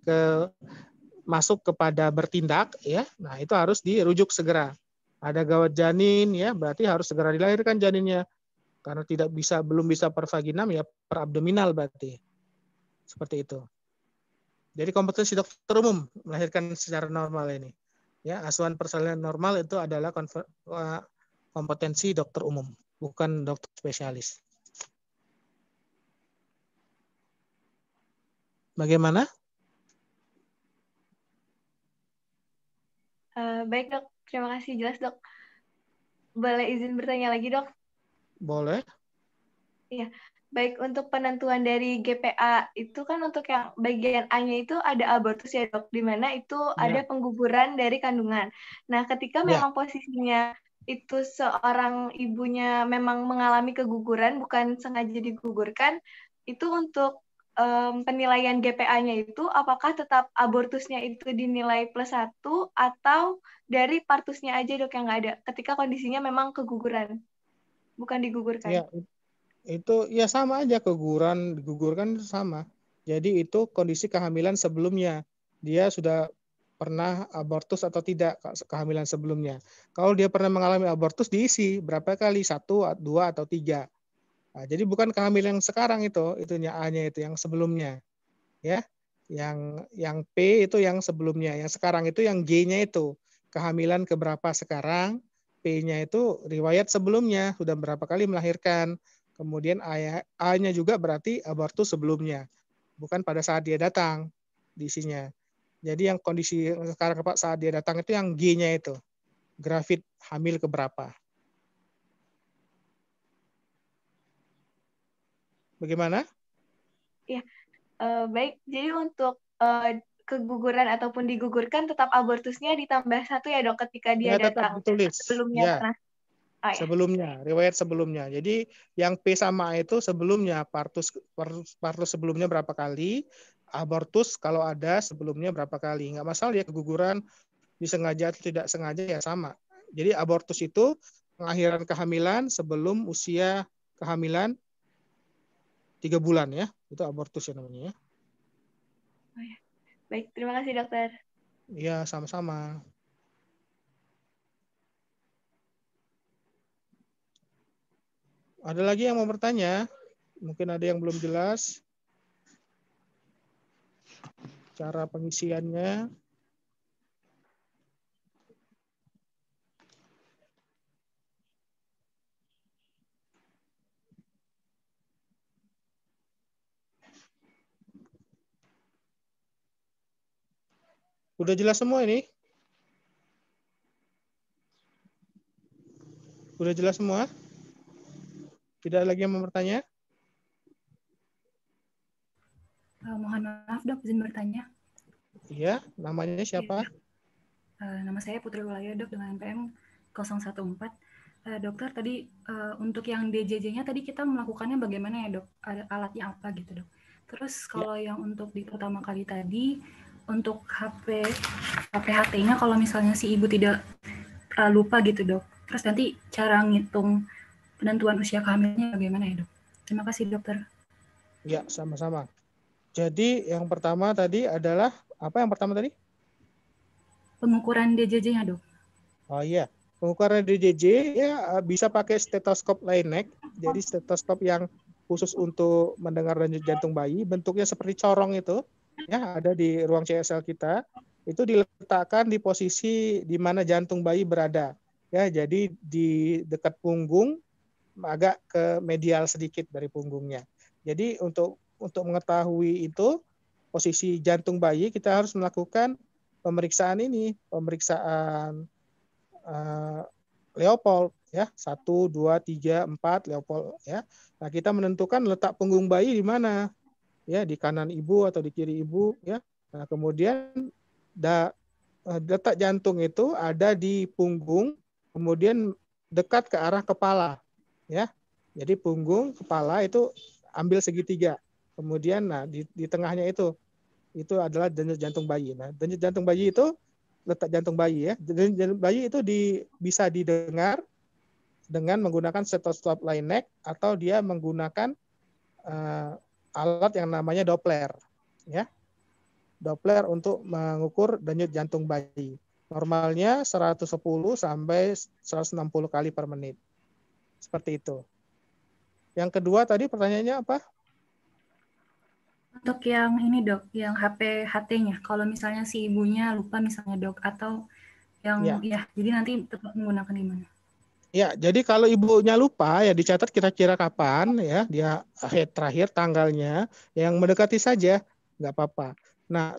masuk kepada bertindak, ya. Nah, itu harus dirujuk segera. Ada gawat janin, ya, berarti harus segera dilahirkan janinnya. Karena belum bisa per vaginam, ya per abdominal berarti. Seperti itu. Jadi kompetensi dokter umum melahirkan secara normal ini. Ya, asuhan persalinan normal itu adalah kompetensi dokter umum, bukan dokter spesialis. Bagaimana? Baik dok, terima kasih jelas dok. Boleh izin bertanya lagi dok? Boleh. Iya, baik untuk penentuan dari GPA itu kan untuk yang bagian A-nya itu ada abortus ya dok, di mana itu ada Ya. pengguguran dari kandungan. Nah, ketika Ya. memang posisinya itu seorang ibunya memang mengalami keguguran, bukan sengaja digugurkan, itu untuk penilaian GPA-nya itu apakah tetap abortusnya itu dinilai +1 atau dari partusnya aja dok yang nggak ada ketika kondisinya memang keguguran, bukan digugurkan. Ya, itu ya sama aja, digugurkan itu sama. Jadi itu kondisi kehamilan sebelumnya. Dia sudah pernah abortus atau tidak kehamilan sebelumnya. Kalau dia pernah mengalami abortus diisi berapa kali? 1, 2 atau 3. Nah, jadi bukan kehamilan yang sekarang itunya A-nya itu yang sebelumnya, ya. Yang P itu yang sebelumnya, yang sekarang itu yang G-nya itu kehamilan keberapa sekarang, P-nya itu riwayat sebelumnya sudah berapa kali melahirkan, kemudian A-nya juga berarti abortus sebelumnya, bukan pada saat dia datang diisinya. Jadi yang kondisi sekarang saat dia datang itu yang G-nya itu, gravid hamil keberapa. Bagaimana? Ya, baik. Jadi untuk keguguran ataupun digugurkan tetap abortusnya ditambah 1 ya dok ketika dia Ya tetap datang. ditulis. Sebelumnya Ya. pernah. Oh, ya. Sebelumnya, riwayat sebelumnya. Jadi yang P sama A itu sebelumnya, partus sebelumnya berapa kali, abortus kalau ada sebelumnya berapa kali. Nggak masalah ya keguguran, disengaja atau tidak sengaja ya sama. Jadi abortus itu pengakhiran kehamilan sebelum usia kehamilan 3 bulan ya. Itu abortus ya namanya ya. Oh, ya. Baik, terima kasih dokter. Iya, sama-sama. Ada lagi yang mau bertanya? Mungkin ada yang belum jelas cara pengisiannya. Udah jelas semua ini? Udah jelas semua? Tidak lagi yang mau bertanya? Mohon maaf dok, izin bertanya. Iya, namanya siapa? Nama saya Putri Walaya dok dengan NPM 014. Dokter tadi untuk yang DJJ-nya tadi kita melakukannya bagaimana ya dok? Ada alatnya apa gitu dok? Terus kalau yang untuk di pertama kali tadi untuk HPHT-nya kalau misalnya si ibu tidak lupa gitu dok. Terus nanti cara ngitung penentuan usia kehamilannya bagaimana ya dok? Terima kasih dokter. Ya, sama-sama. Jadi yang pertama tadi adalah, apa yang pertama tadi? Pengukuran DJJ-nya dok. Oh iya, pengukuran DJJ ya bisa pakai stetoskop Leinecke. Jadi stetoskop yang khusus untuk mendengar denyut jantung bayi, bentuknya seperti corong itu, ya ada di ruang CSL kita. Itu diletakkan di posisi di mana jantung bayi berada. Ya, jadi di dekat punggung, agak ke medial sedikit dari punggungnya. Jadi untuk mengetahui itu posisi jantung bayi, kita harus melakukan pemeriksaan ini, pemeriksaan Leopold ya, 1, 2, 3, 4 Leopold ya. Nah, kita menentukan letak punggung bayi di mana. Ya, di kanan ibu atau di kiri ibu ya. Nah, kemudian letak jantung itu ada di punggung, kemudian dekat ke arah kepala ya. Jadi punggung, kepala itu ambil segitiga. Kemudian nah di tengahnya itu adalah denyut jantung bayi. Nah, denyut jantung bayi itu letak jantung bayi ya. Denyut jantung bayi itu bisa didengar dengan menggunakan stetoskop Leinecke atau dia menggunakan alat yang namanya Doppler ya. Doppler untuk mengukur denyut jantung bayi. Normalnya 110 sampai 160 kali per menit. Seperti itu. Yang kedua tadi pertanyaannya apa? Untuk yang ini dok, yang HPHT-nya, kalau misalnya si ibunya lupa misalnya dok, atau Jadi nanti tetap menggunakan di mana? Ya, jadi kalau ibunya lupa ya dicatat kira-kira kapan ya dia terakhir tanggalnya yang mendekati saja, nggak apa-apa. Nah,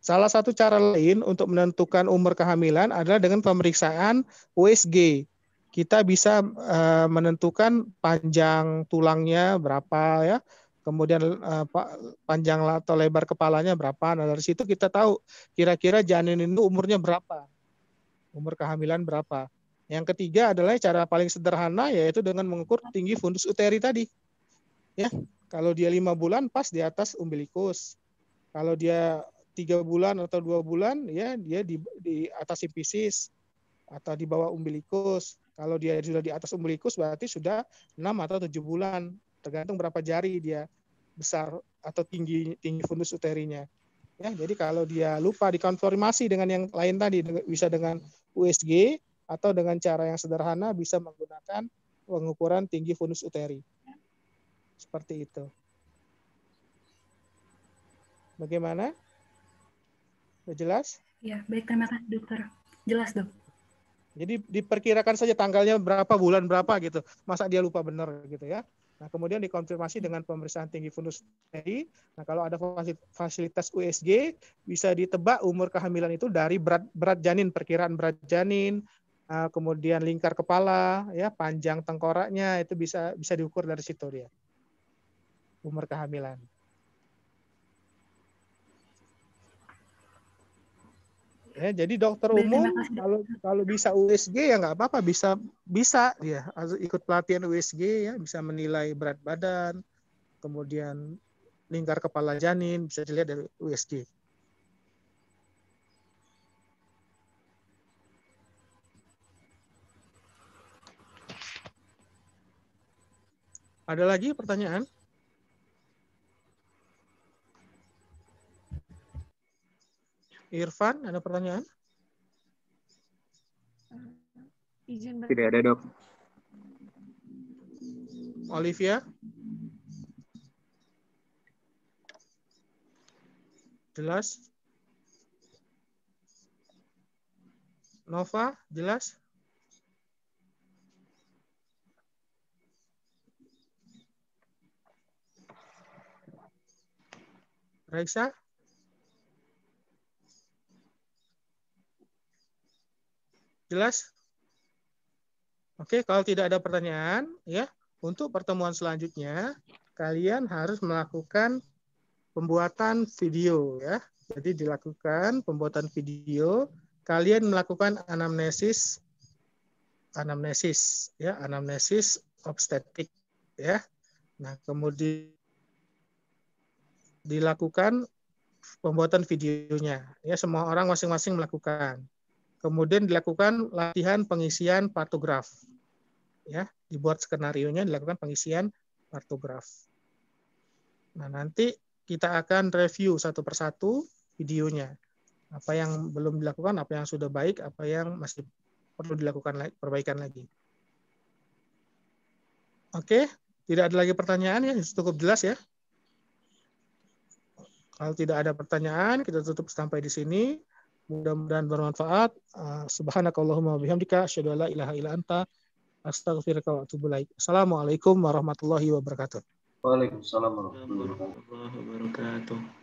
salah satu cara lain untuk menentukan umur kehamilan adalah dengan pemeriksaan USG. Kita bisa menentukan panjang tulangnya berapa ya, kemudian panjang atau lebar kepalanya berapa. Nah, dari situ kita tahu kira-kira janin itu umurnya berapa, umur kehamilan berapa. Yang ketiga adalah cara paling sederhana yaitu dengan mengukur tinggi fundus uteri tadi. Ya, kalau dia 5 bulan pas di atas umbilikus. Kalau dia 3 bulan atau 2 bulan ya dia di atas sifisis atau di bawah umbilikus. Kalau dia sudah di atas umbilikus berarti sudah 6 atau 7 bulan, tergantung berapa jari dia besar atau tinggi fundus uterinya. Ya, jadi kalau dia lupa dikonfirmasi dengan yang lain tadi, bisa dengan USG atau dengan cara yang sederhana bisa menggunakan pengukuran tinggi fundus uteri. Seperti itu. Bagaimana? Sudah jelas? Ya, baik, terima kasih dokter. Jelas, Dok. Jadi diperkirakan saja tanggalnya berapa, bulan berapa gitu. Masa dia lupa benar gitu ya. Nah, kemudian dikonfirmasi dengan pemeriksaan tinggi fundus uteri. Nah, kalau ada fasilitas USG, bisa ditebak umur kehamilan itu dari berat janin, perkiraan berat janin, kemudian lingkar kepala, ya, panjang tengkoraknya, itu bisa diukur dari situ dia. Umur kehamilan. Ya, jadi dokter umum kalau bisa USG ya nggak apa-apa, bisa dia ikut pelatihan USG ya, bisa menilai berat badan, kemudian lingkar kepala janin bisa dilihat dari USG. Ada lagi pertanyaan? Irfan, ada pertanyaan? Tidak ada, Dok. Olivia? Jelas? Nova, jelas? Raisa? Jelas? Oke, kalau tidak ada pertanyaan, ya, untuk pertemuan selanjutnya, kalian harus melakukan pembuatan video, ya. Jadi dilakukan pembuatan video, kalian melakukan anamnesis ya, anamnesis obstetrik, ya. Nah, kemudian dilakukan pembuatan videonya, ya, semua orang masing-masing melakukan. Kemudian dilakukan latihan pengisian partograf. Ya, dibuat skenarionya, dilakukan pengisian partograf. Nah, nanti kita akan review satu persatu videonya. Apa yang belum dilakukan, apa yang sudah baik, apa yang masih perlu dilakukan perbaikan lagi. Oke, tidak ada lagi pertanyaan ya, cukup jelas ya. Kalau tidak ada pertanyaan, kita tutup sampai di sini. Mudah-mudahan bermanfaat. Subhanakallahumma wabihamdika asyhadu an la ilaha illa anta astaghfiruka wa atubu ilaik. Assalamualaikum warahmatullahi wabarakatuh. Waalaikumsalam warahmatullahi wabarakatuh. Wabarakatuh.